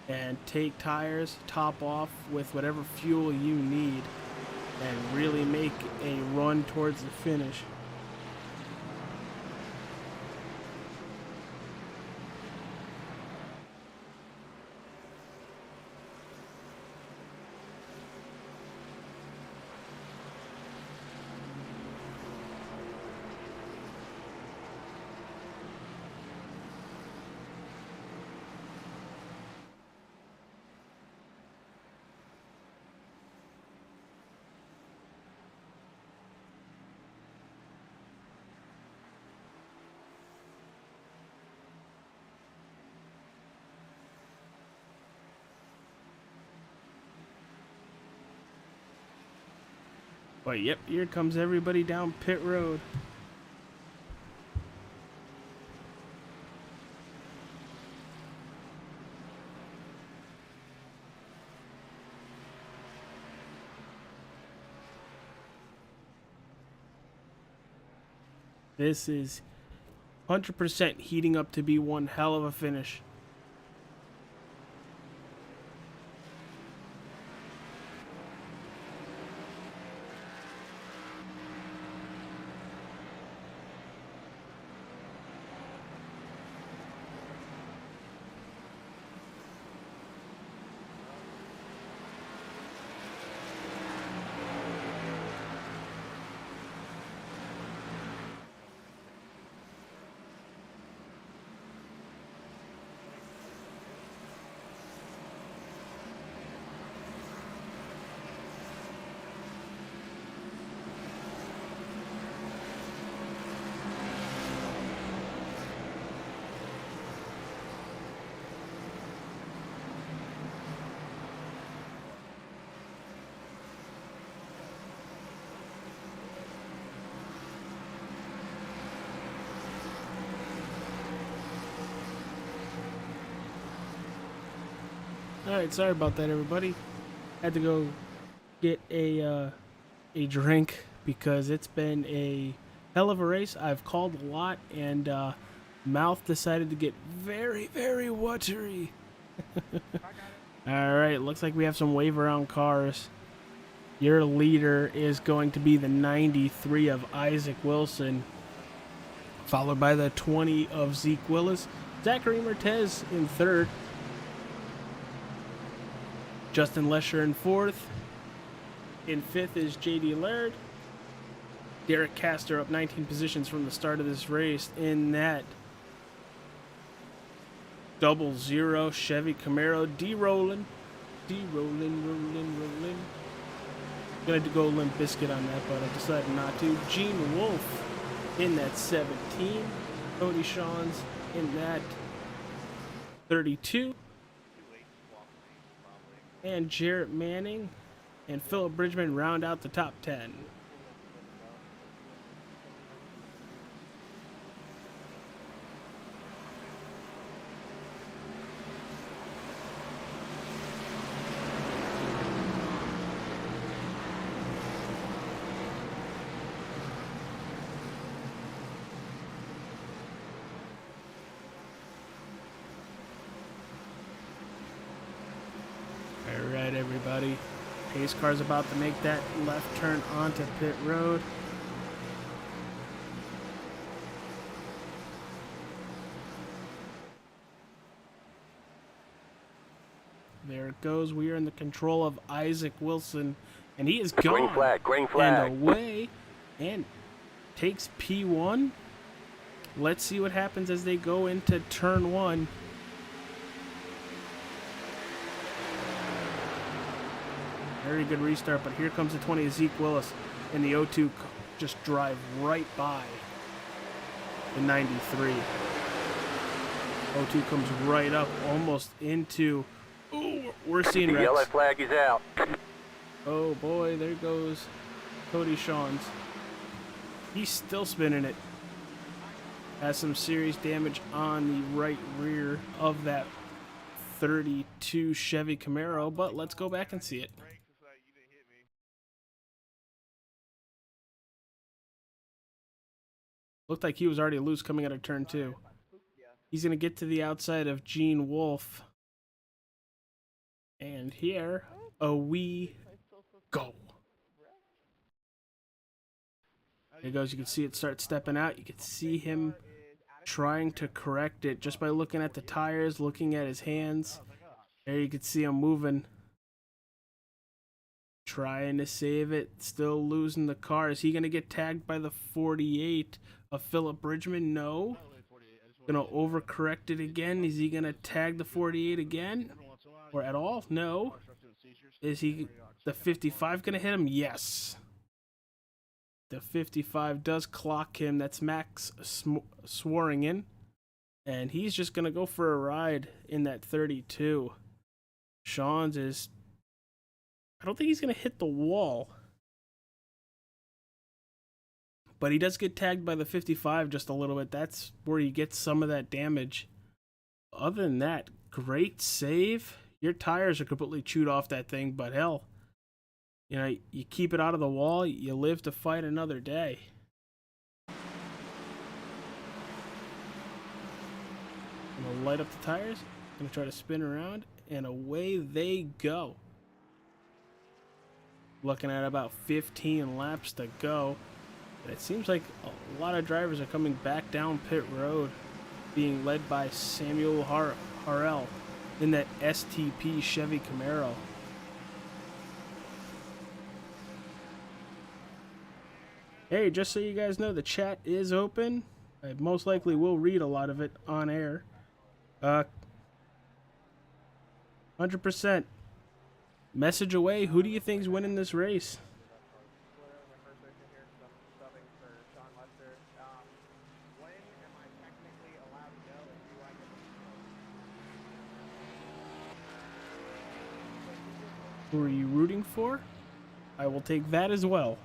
and take tires, top off with whatever fuel you need, and really make a run towards the finish. But yep, here comes everybody down pit road. This is 100% heating up to be one hell of a finish. Alright, sorry about that, everybody. Had to go get a drink because it's been a hell of a race. I've called a lot, and mouth decided to get very, very watery. Alright, looks like we have some wave around cars. Your leader is going to be the 93 of Isaac Wilson, followed by the 20 of Zeke Willis. Zachary Mertez in third. Justin Lesher in fourth. In fifth is J.D. Laird. Derek Castor up 19 positions from the start of this race in that 00 Chevy Camaro. rolling. Gonna go Limp Bizkit on that, but I decided not to. Gene Wolfe in that 17. Cody Shawns in that 32. And Jarrett Manning and Philip Bridgman round out the top 10. Alright, everybody. Pace car's about to make that left turn onto pit road. There it goes. We are in the control of Isaac Wilson, and he is gone. Green flag. And away, and takes P1. Let's see what happens as they go into turn 1. Very good restart, but here comes the 20 of Zeke Willis, and the 02 just drive right by the 93. 02 comes right up, almost into. Ooh, we're seeing The Rex. yellow flag is out. Oh boy, there goes Cody Shawns. He's still spinning it. Has some serious damage on the right rear of that 32 Chevy Camaro, but let's go back and see it. Looked like he was already loose coming out of turn 2. He's going to get to the outside of Gene Wolfe. And here, we go. There he goes. You can see it start stepping out. You can see him trying to correct it just by looking at the tires, looking at his hands. There you can see him moving. Trying to save it. Still losing the car. Is he going to get tagged by the 48 of Philip Bridgman? No. Going to overcorrect it again. Is he going to tag the 48 again? Or at all? No. Is he the 55 going to hit him? Yes. The 55 does clock him. That's Max Swearingen. And he's just going to go for a ride in that 32. Shawns is... I don't think he's going to hit the wall. But he does get tagged by the 55 just a little bit. That's where you get some of that damage. Other than that, great save. Your tires are completely chewed off that thing, but hell, you know, you keep it out of the wall, you live to fight another day. I'm going to light up the tires. Going to try to spin around, and away they go. Looking at about 15 laps to go. And it seems like a lot of drivers are coming back down pit road, being led by Samuel Harrell in that STP Chevy Camaro. Hey, just so you guys know, the chat is open. I most likely will read a lot of it on air. 100%. Message away. Who do you think's winning this race? Who are you rooting for? I will take that as well.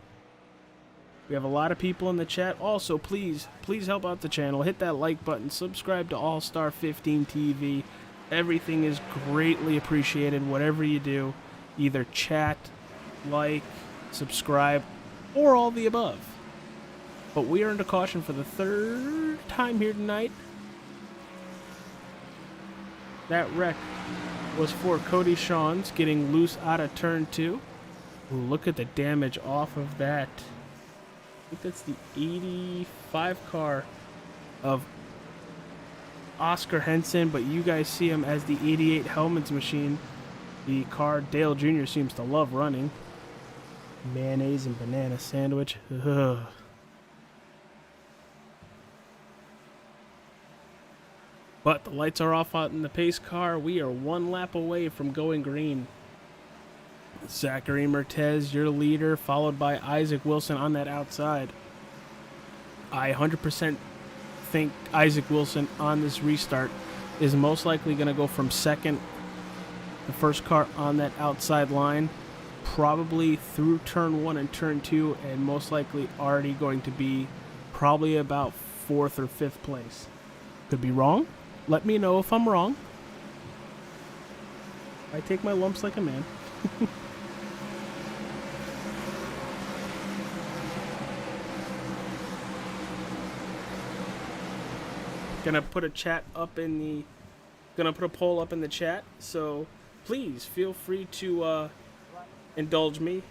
We have a lot of people in the chat. Also, please help out the channel. Hit that like button. Subscribe to All Star 15 TV. Everything is greatly appreciated. Whatever you do, either chat, like, subscribe, or all the above. But we earned a caution for the third time here tonight. That wreck was for Cody Shawns getting loose out of turn 2. Ooh, look at the damage off of that. I think that's the 85 car of Oscar Henson, but you guys see him as the 88 Hellman's machine. The car Dale Jr. seems to love running. Mayonnaise and banana sandwich. Ugh. But the lights are off out in the pace car. We are one lap away from going green. Zachary Mertez, your leader, followed by Isaac Wilson on that outside. I 100% think Isaac Wilson on this restart is most likely going to go from second, the first car on that outside line, probably through turn 1 and turn 2, and most likely already going to be probably about 4th or 5th place. Could be wrong. Let me know if I'm wrong. I take my lumps like a man. Gonna put a poll up in the chat, so please feel free to indulge me.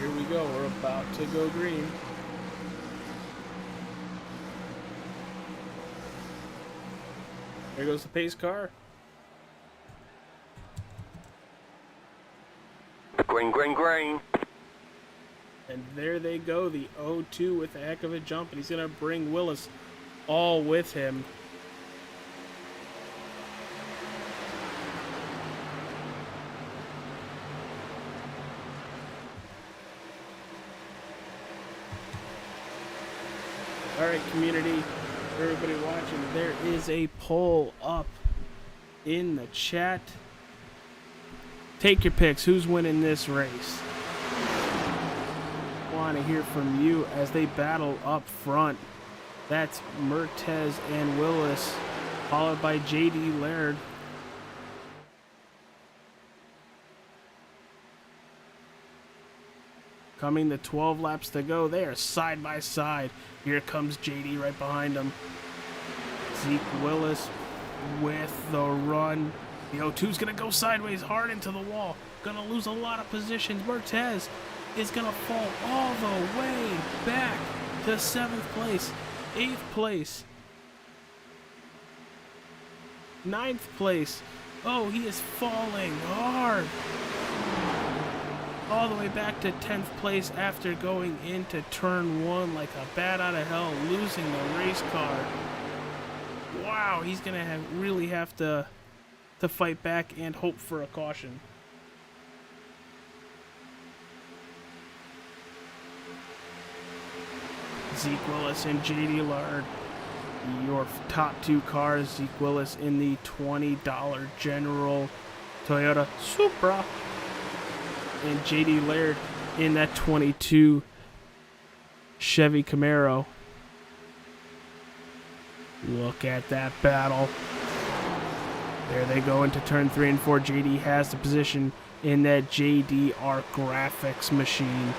Here we go, we're about to go green. There goes the pace car. Green, green, green. And there they go, the 0-2 with a heck of a jump, and he's going to bring Willis all with him. All right, community, everybody watching, there is a poll up in the chat. Take your picks. Who's winning this race? Want to hear from you as they battle up front. That's Mertez and Willis, followed by J.D. Laird. Coming to 12 laps to go. They are side by side. Here comes JD right behind them. Zeke Willis with the run. The 0-2's going to go sideways hard into the wall. Going to lose a lot of positions. Mertez is going to fall all the way back to 7th place, 8th place, 9th place. Oh, he is falling hard. All the way back to 10th place after going into turn 1 like a bat out of hell, losing the race car. Wow, he's going to really have to fight back and hope for a caution. Zeke Willis and J.D. Laird, your top 2 cars. Zeke Willis in the $20 General Toyota Supra, and J.D. Laird in that 22 Chevy Camaro. Look at that battle. There they go into turn 3 and 4. JD has the position in that JD Art Graphics machine.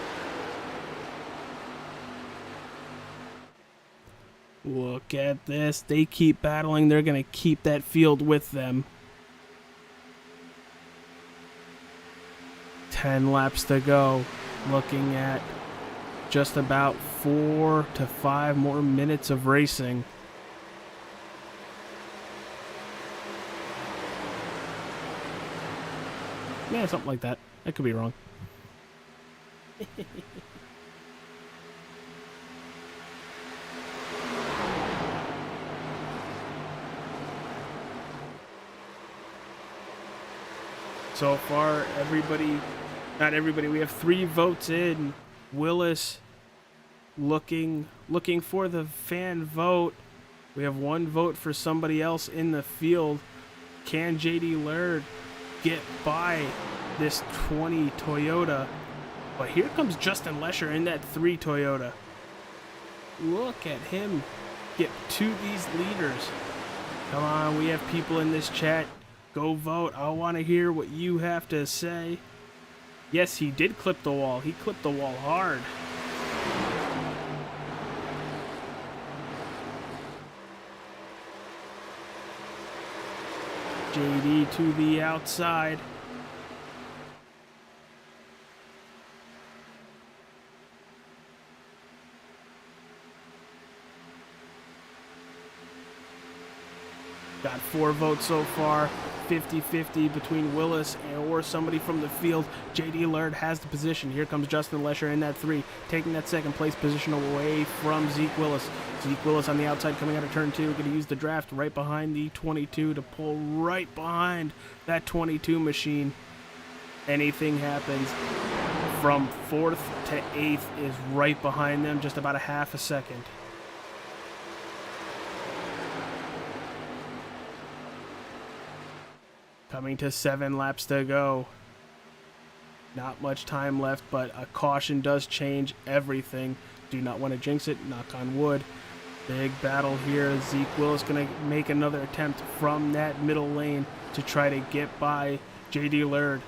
Look at this. They keep battling. They're going to keep that field with them. 10 laps to go. Looking at just about 4 to 5 more minutes of racing. Yeah, something like that. I could be wrong. So far, not everybody, we have 3 votes in. Willis looking for the fan vote. We have 1 vote for somebody else in the field. Can JD Laird get by this 20 Toyota? But here comes Justin Lesher in that 3 Toyota. Look at him get to these leaders. Come on, we have people in this chat. Go vote. I want to hear what you have to say. Yes, he did clip the wall. He clipped the wall hard. JD to the outside. Got 4 votes so far. 50-50 between Willis or somebody from the field. JD Laird has the position. Here comes Justin Lesher in that 3, taking that second place position away from Zeke Willis. Zeke Willis on the outside coming out of turn 2. Going to use the draft right behind the 22 to pull right behind that 22 machine. Anything happens from 4th to 8th is right behind them, just about a half a second. Coming to 7 laps to go. Not much time left, but a caution does change everything. Do not want to jinx it. Knock on wood. Big battle here. Zeke Willis going to make another attempt from that middle lane to try to get by JD Laird.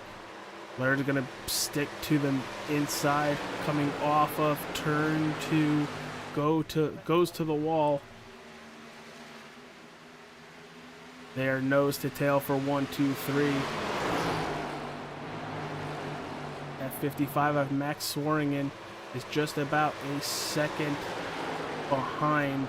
Laird's going to stick to the inside, coming off of turn 2, goes to the wall. There, nose to tail for 1, 2, 3. At 55, I have Max Swearingen is just about a second behind.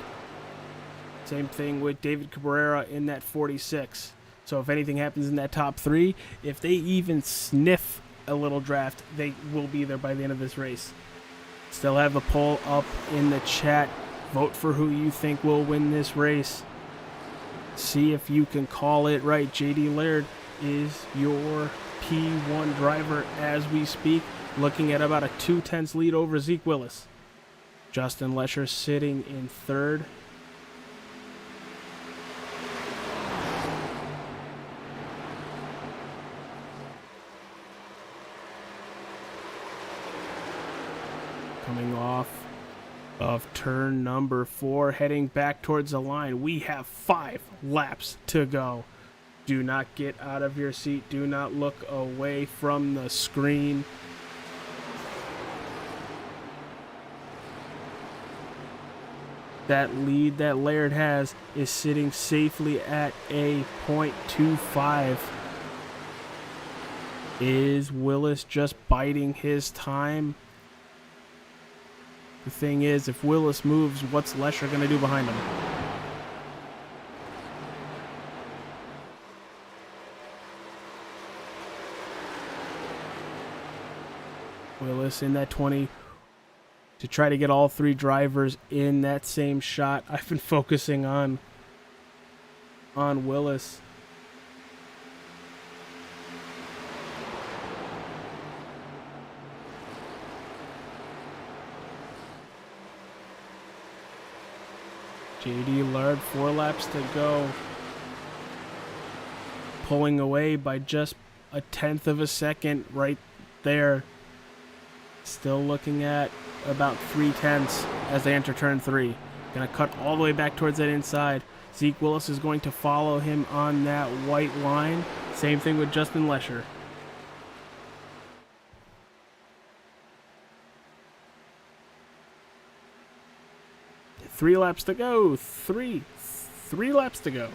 Same thing with David Cabrera in that 46. So if anything happens in that top 3, if they even sniff a little draft, they will be there by the end of this race. Still have the poll up in the chat. Vote for who you think will win this race. See if you can call it right. JD Laird is your P1 driver as we speak, looking at about a 2/10 lead over Zeke Willis. Justin Lesher sitting in 3rd. Coming off of turn number 4, heading back towards the line. We have 5 laps to go. Do not get out of your seat. Do not look away from the screen. That lead that Laird has is sitting safely at a 0.25. Is Willis just biding his time? The thing is, if Willis moves, what's Lesher going to do behind him? Willis in that 20 to try to get all 3 drivers in that same shot. I've been focusing on Willis. JD Laird, 4 laps to go. Pulling away by just a 1/10 of a second right there. Still looking at about 3/10 as they enter turn 3. Gonna cut all the way back towards that inside. Zeke Willis is going to follow him on that white line. Same thing with Justin Lesher. Three laps to go. Three laps to go.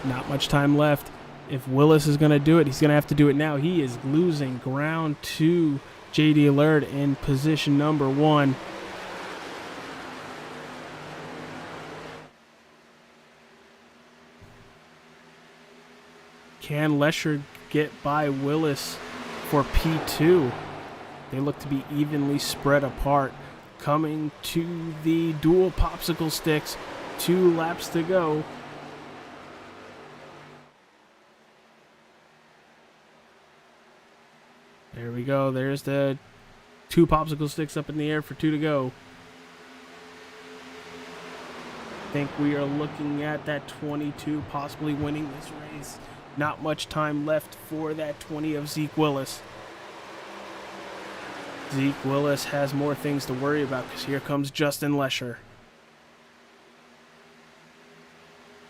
Not much time left. If Willis is going to do it, he's going to have to do it now. He is losing ground to JD Laird in position number 1. Can Lesher get by Willis for P2? They look to be evenly spread apart. Coming to the dual popsicle sticks. 2 laps to go. There we go. There's the 2 popsicle sticks up in the air for 2 to go. I think we are looking at that 22 possibly winning this race. Not much time left for that 20 of Zeke Willis. Zeke Willis has more things to worry about because here comes Justin Lesher.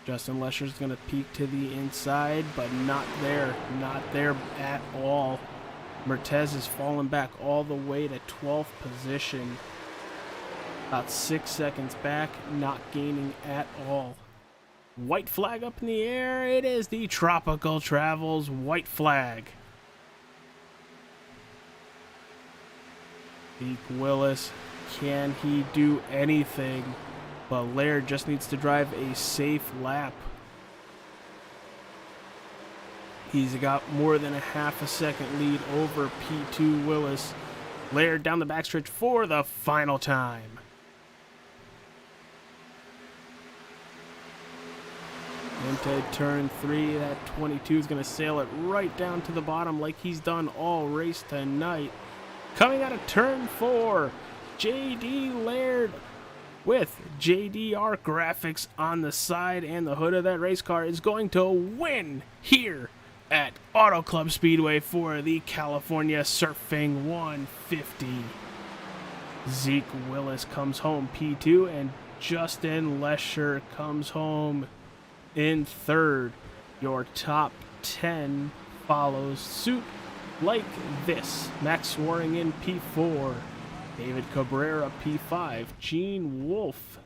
Justin Lesher's going to peek to the inside, but not there. Not there at all. Mertez has fallen back all the way to 12th position. About 6 seconds back, not gaining at all. White flag up in the air. It is the Tropical Travels white flag. Zeke Willis, can he do anything? But Laird just needs to drive a safe lap. He's got more than a half a second lead over P2 Willis. Laird down the backstretch for the final time. Into turn 3, that 22 is going to sail it right down to the bottom like he's done all race tonight. Coming out of turn 4, J.D. Laird with JDR graphics on the side and the hood of that race car is going to win here at Auto Club Speedway for the California Surfing 150. Zeke Willis comes home P2 and Justin Lesher comes home in 3rd. Your top 10 follows suit like this. Max Waring in P4. David Cabrera, P5. Gene Wolfe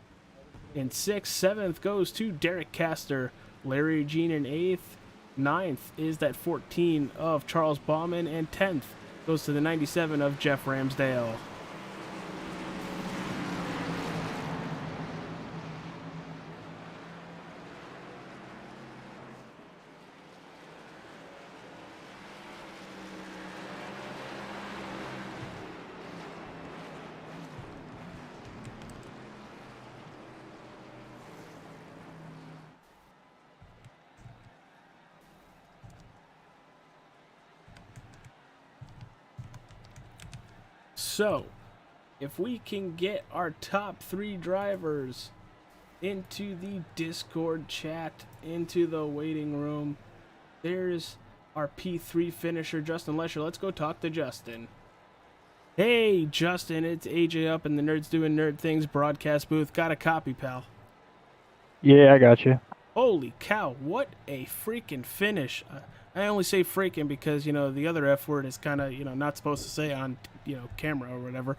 in 6th. 7th goes to Derek Castor. Larry Jean in 8th. 9th is that 14 of Charles Bauman. And 10th goes to the 97 of Jeff Ramsdale. So, if we can get our top 3 drivers into the Discord chat, into the waiting room, there's our P3 finisher, Justin Lesher. Let's go talk to Justin. Hey, Justin, it's AJ up in the Nerds Doing Nerd Things broadcast booth. Got a copy, pal? Yeah, I got you. Holy cow, what a freaking finish. I only say freaking because, the other F word is kind of, not supposed to say on, camera or whatever.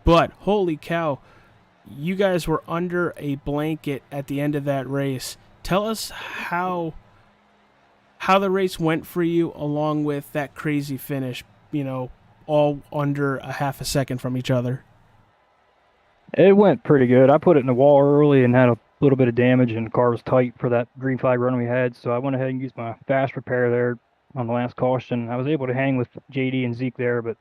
But holy cow, you guys were under a blanket at the end of that race. Tell us how the race went for you along with that crazy finish, all under a half a second from each other. It went pretty good. I put it in the wall early and had a little bit of damage, and the car was tight for that green flag run we had, so I went ahead and used my fast repair there on the last caution. I was able to hang with JD and Zeke there, but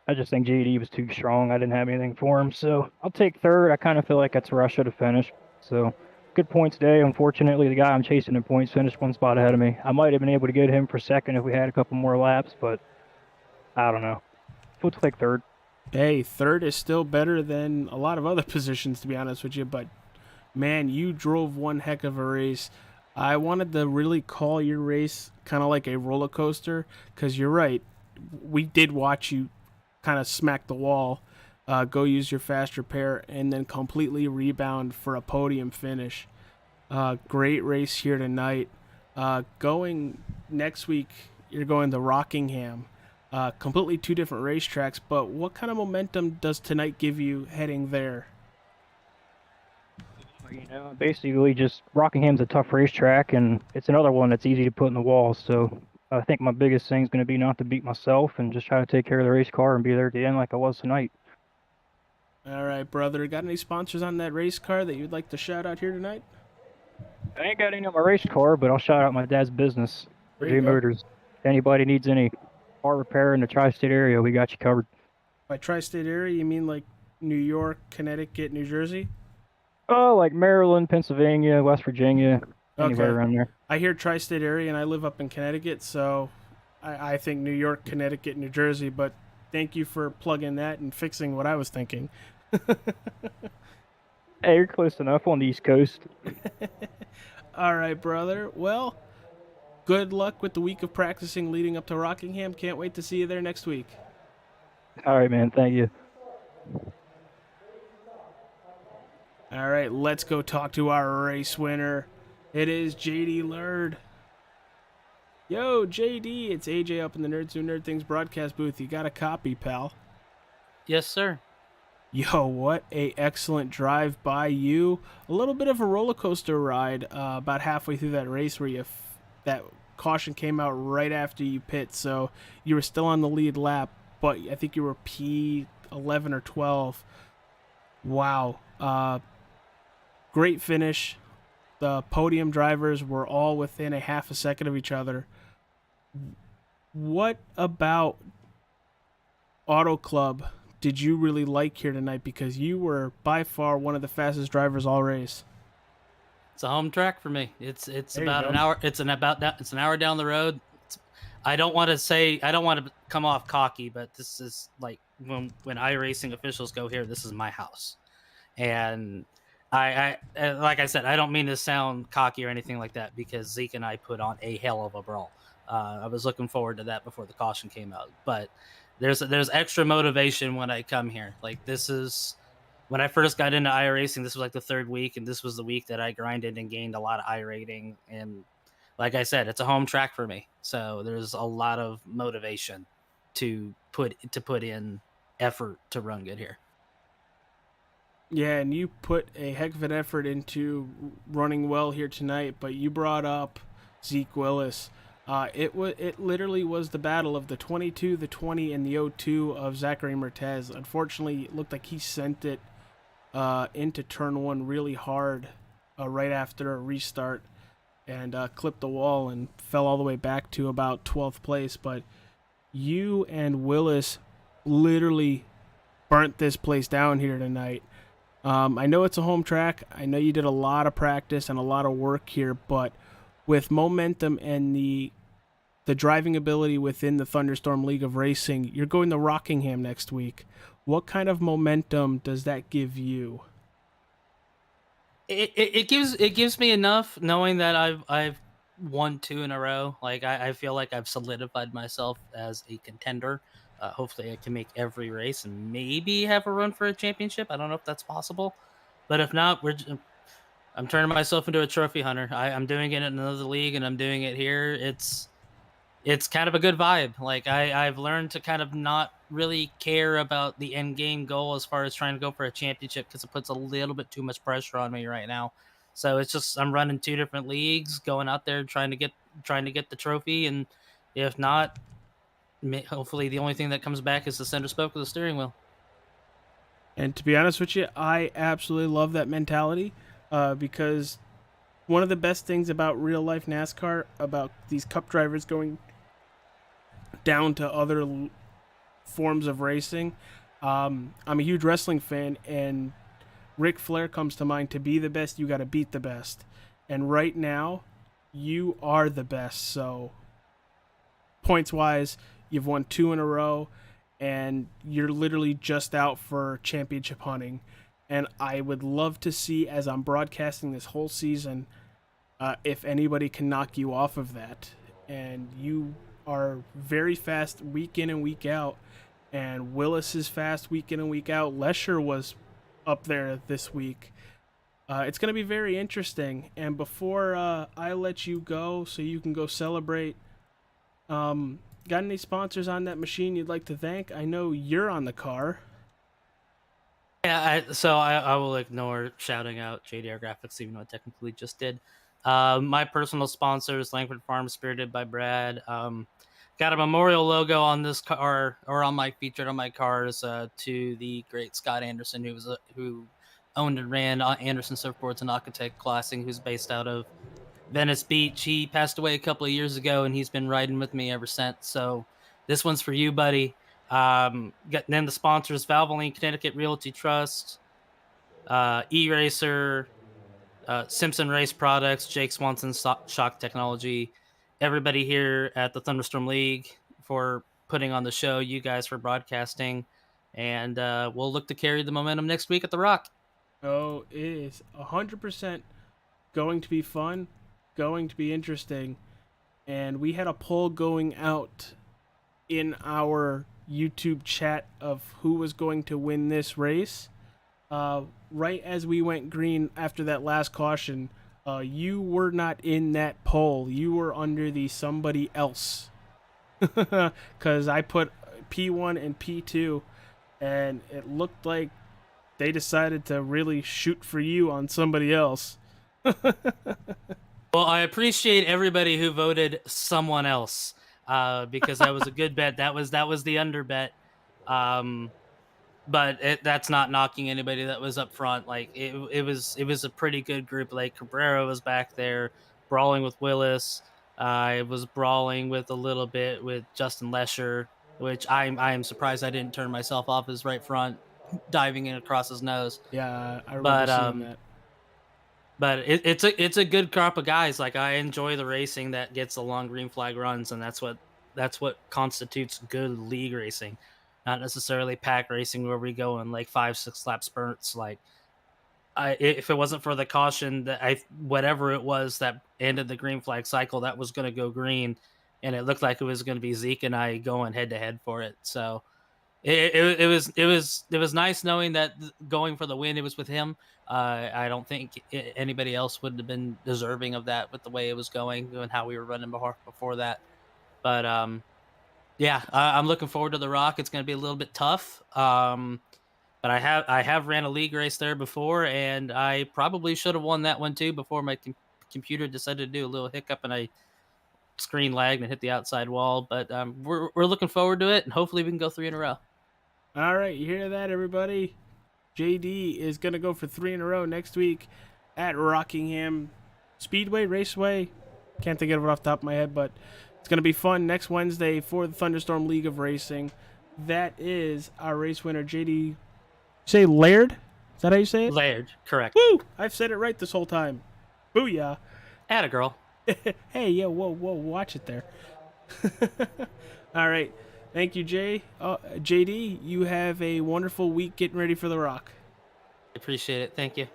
I just think JD was too strong. I didn't have anything for him, so I'll take 3rd. I kind of feel like that's where I should have finished. So good points today. Unfortunately, the guy I'm chasing in points finished 1 spot ahead of me. I might have been able to get him for 2nd if we had a couple more laps, but I don't know. We'll take 3rd. Hey, 3rd is still better than a lot of other positions, to be honest with you, but man, you drove one heck of a race. I wanted to really call your race kind of like a roller coaster, because you're right. We did watch you kind of smack the wall, go use your fast repair, and then completely rebound for a podium finish. Great race here tonight. Going next week, you're going to Rockingham. Completely 2 different racetracks, but what kind of momentum does tonight give you heading there? Basically just Rockingham's a tough racetrack, and it's another one that's easy to put in the wall, so I think my biggest thing is going to be not to beat myself and just try to take care of the race car and be there at the end like I was tonight. All right, brother. Got any sponsors on that race car that you'd like to shout out here tonight? I ain't got any on my race car, but I'll shout out my dad's business, J Motors. If anybody needs any car repair in the tri-state area, we got you covered. By tri-state area, you mean like New York, Connecticut, New Jersey? Oh, like Maryland, Pennsylvania, West Virginia, anywhere around there. I hear tri-state area, and I live up in Connecticut, so I think New York, Connecticut, New Jersey, but thank you for plugging that and fixing what I was thinking. Hey, you're close enough on the East Coast. All right, brother. Well, good luck with the week of practicing leading up to Rockingham. Can't wait to see you there next week. All right, man. Thank you. All right, let's go talk to our race winner. It is JD Lurd. Yo, JD, it's AJ up in the Nerds Who Nerd Things broadcast booth. You got a copy, pal? Yes, sir. Yo, what a excellent drive by you. A little bit of a roller coaster ride about halfway through that race where that caution came out right after you pit, so you were still on the lead lap, but I think you were P11 or 12. Wow. Great finish. The podium drivers were all within a half a second of each other. What about Auto Club did you really like here tonight? Because you were by far one of the fastest drivers all race. It's a home track for me. It's There you about go. an hour. It's an hour down the road. I don't want to come off cocky, but this is like when iRacing officials go here. This is my house, and I like I said, I don't mean to sound cocky or anything like that because Zeke and I put on a hell of a brawl. I was looking forward to that before the caution came out, but there's extra motivation when I come here. Like this is when I first got into iRacing. This was like the third week, and this was the week that I grinded and gained a lot of iRating. And like I said, it's a home track for me, so there's a lot of motivation to put in effort to run good here. Yeah, and you put a heck of an effort into running well here tonight, but you brought up Zeke Willis. It literally was the battle of the 22, the 20, and the 02 of Zachary Mertez. Unfortunately, it looked like he sent it into turn one really hard right after a restart and clipped the wall and fell all the way back to about 12th place. But you and Willis literally burnt this place down here tonight. I know it's a home track. I know you did a lot of practice and a lot of work here, but with momentum and the driving ability within the Thunderstorm League of Racing, you're going to Rockingham next week. What kind of momentum does that give you? It gives me enough knowing that I've won 2 in a row. Like I feel like I've solidified myself as a contender. Hopefully, I can make every race and maybe have a run for a championship. I don't know if that's possible, but if not, I'm turning myself into a trophy hunter. I'm doing it in another league, and I'm doing it here. It's kind of a good vibe. Like I've learned to kind of not really care about the end game goal as far as trying to go for a championship because it puts a little bit too much pressure on me right now. So it's just I'm running 2 different leagues, going out there trying to get the trophy, and if not, hopefully the only thing that comes back is the center spoke of the steering wheel. And to be honest with you, I absolutely love that mentality because one of the best things about real life NASCAR, about these cup drivers going down to other forms of racing, I'm a huge wrestling fan, and Ric Flair comes to mind. To be the best, you got to beat the best. And right now, you are the best. So, points wise, you've won 2 in a row, and you're literally just out for championship hunting. And I would love to see, as I'm broadcasting this whole season, if anybody can knock you off of that. And you are very fast week in and week out. And Willis is fast week in and week out. Lesher was up there this week. It's going to be very interesting. And before I let you go so you can go celebrate, got any sponsors on that machine you'd like to thank? I know you're on the car. Yeah, I will ignore shouting out JDR Graphics, even though I technically just did. My personal sponsors, Langford Farm, spirited by Brad. Got a memorial logo on this car, or on my featured on my cars, to the great Scott Anderson, who owned and ran Anderson Surfboards and Architect Classing, who's based out of Venice Beach. He passed away a couple of years ago, and he's been riding with me ever since. So this one's for you, buddy. Then the sponsors: Valvoline, Connecticut Realty Trust, E-Racer, Simpson Race Products, Jake Swanson Shock Technology, everybody here at the Thunderstorm League for putting on the show, you guys for broadcasting, and we'll look to carry the momentum next week at the Rock. Oh, it is 100% going to be fun, going to be interesting, and we had a poll going out in our YouTube chat of who was going to win this race. Right as we went green after that last caution, you were not in that poll. You were under the somebody else. Because I put P1 and P2, and it looked like they decided to really shoot for you on somebody else. Well, I appreciate everybody who voted someone else, because that was a good bet. That was the under bet. But that's not knocking anybody that was up front. Like it was a pretty good group. Like Cabrera was back there brawling with Willis. I was brawling with a little bit with Justin Lesher, which I am surprised I didn't turn myself off his right front, diving in across his nose. Yeah, I remember seeing that. But it's a good crop of guys. Like I enjoy the racing that gets the long green flag runs, and that's what constitutes good league racing, not necessarily pack racing where we go in like 5-6 lap spurts. Like if it wasn't for the caution that whatever it was that ended the green flag cycle, that was going to go green, and it looked like it was going to be Zeke and I going head to head for it. So it was nice knowing that going for the win, it was with him. I don't think anybody else would have been deserving of that with the way it was going and how we were running before that. But yeah, I'm looking forward to the Rock. It's going to be a little bit tough. But I have ran a league race there before, and I probably should have won that one too before my computer decided to do a little hiccup and I screen lagged and hit the outside wall. But we're looking forward to it, and hopefully we can go 3 in a row. All right, you hear that, everybody? JD is going to go for 3 in a row next week at Rockingham Speedway, Raceway. Can't think of it off the top of my head, but it's going to be fun next Wednesday for the Thunderstorm League of Racing. That is our race winner, JD. Say Laird? Is that how you say it? Laird, correct. Woo! I've said it right this whole time. Booyah. Atta girl. Hey, yeah, whoa, watch it there. All right. Thank you, Jay. JD, you have a wonderful week getting ready for the Rock. Appreciate it. Thank you.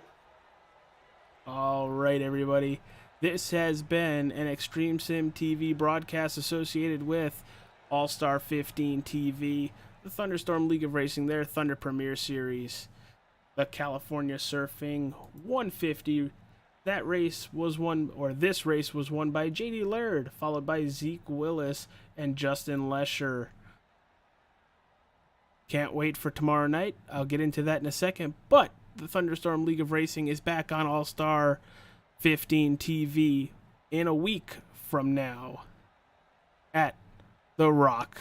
All right, everybody. This has been an Extreme Sim TV broadcast associated with All-Star 15 TV, the Thunderstorm League of Racing, their Thunder Premier Series, the California Surfing 150. That race was won, or this race was won by JD Laird, followed by Zeke Willis and Justin Lesher. Can't wait for tomorrow night. I'll get into that in a second. But the Thunderstorm League of Racing is back on All-Star 15 TV in a week from now at The Rock.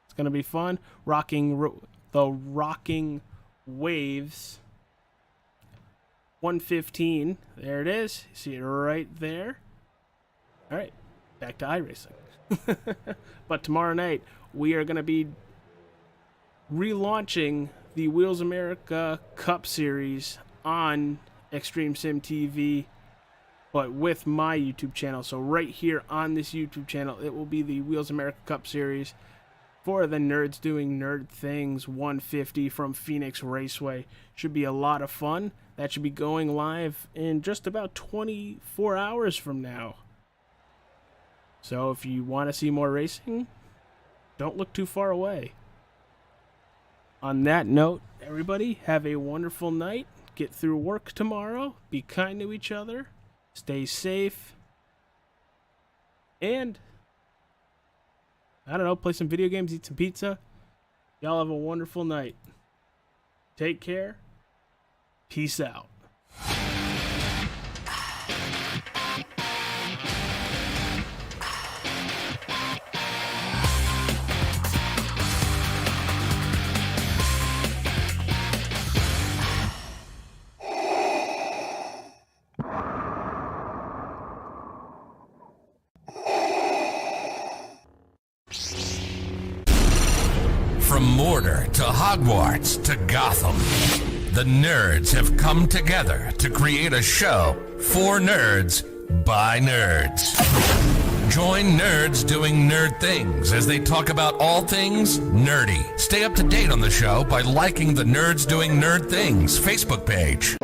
It's going to be fun. The Rocking Waves 115. There it is. You see it right there. All right. Back to iRacing. But tomorrow night, we are going to be relaunching the Wheels America Cup Series on Extreme Sim TV, but with my YouTube channel. So right here on this YouTube channel, it will be the Wheels America Cup Series for the Nerds Doing Nerd Things 150 from Phoenix Raceway. Should be a lot of fun. That should be going live in just about 24 hours from now. So if you want to see more racing, don't look too far away. On that note, everybody, have a wonderful night. Get through work tomorrow. Be kind to each other. Stay safe. And, I don't know, play some video games, eat some pizza. Y'all have a wonderful night. Take care. Peace out. From Mordor to Hogwarts to Gotham, the nerds have come together to create a show for nerds by nerds. Join nerds doing nerd things as they talk about all things nerdy. Stay up to date on the show by liking the Nerds Doing Nerd Things Facebook page.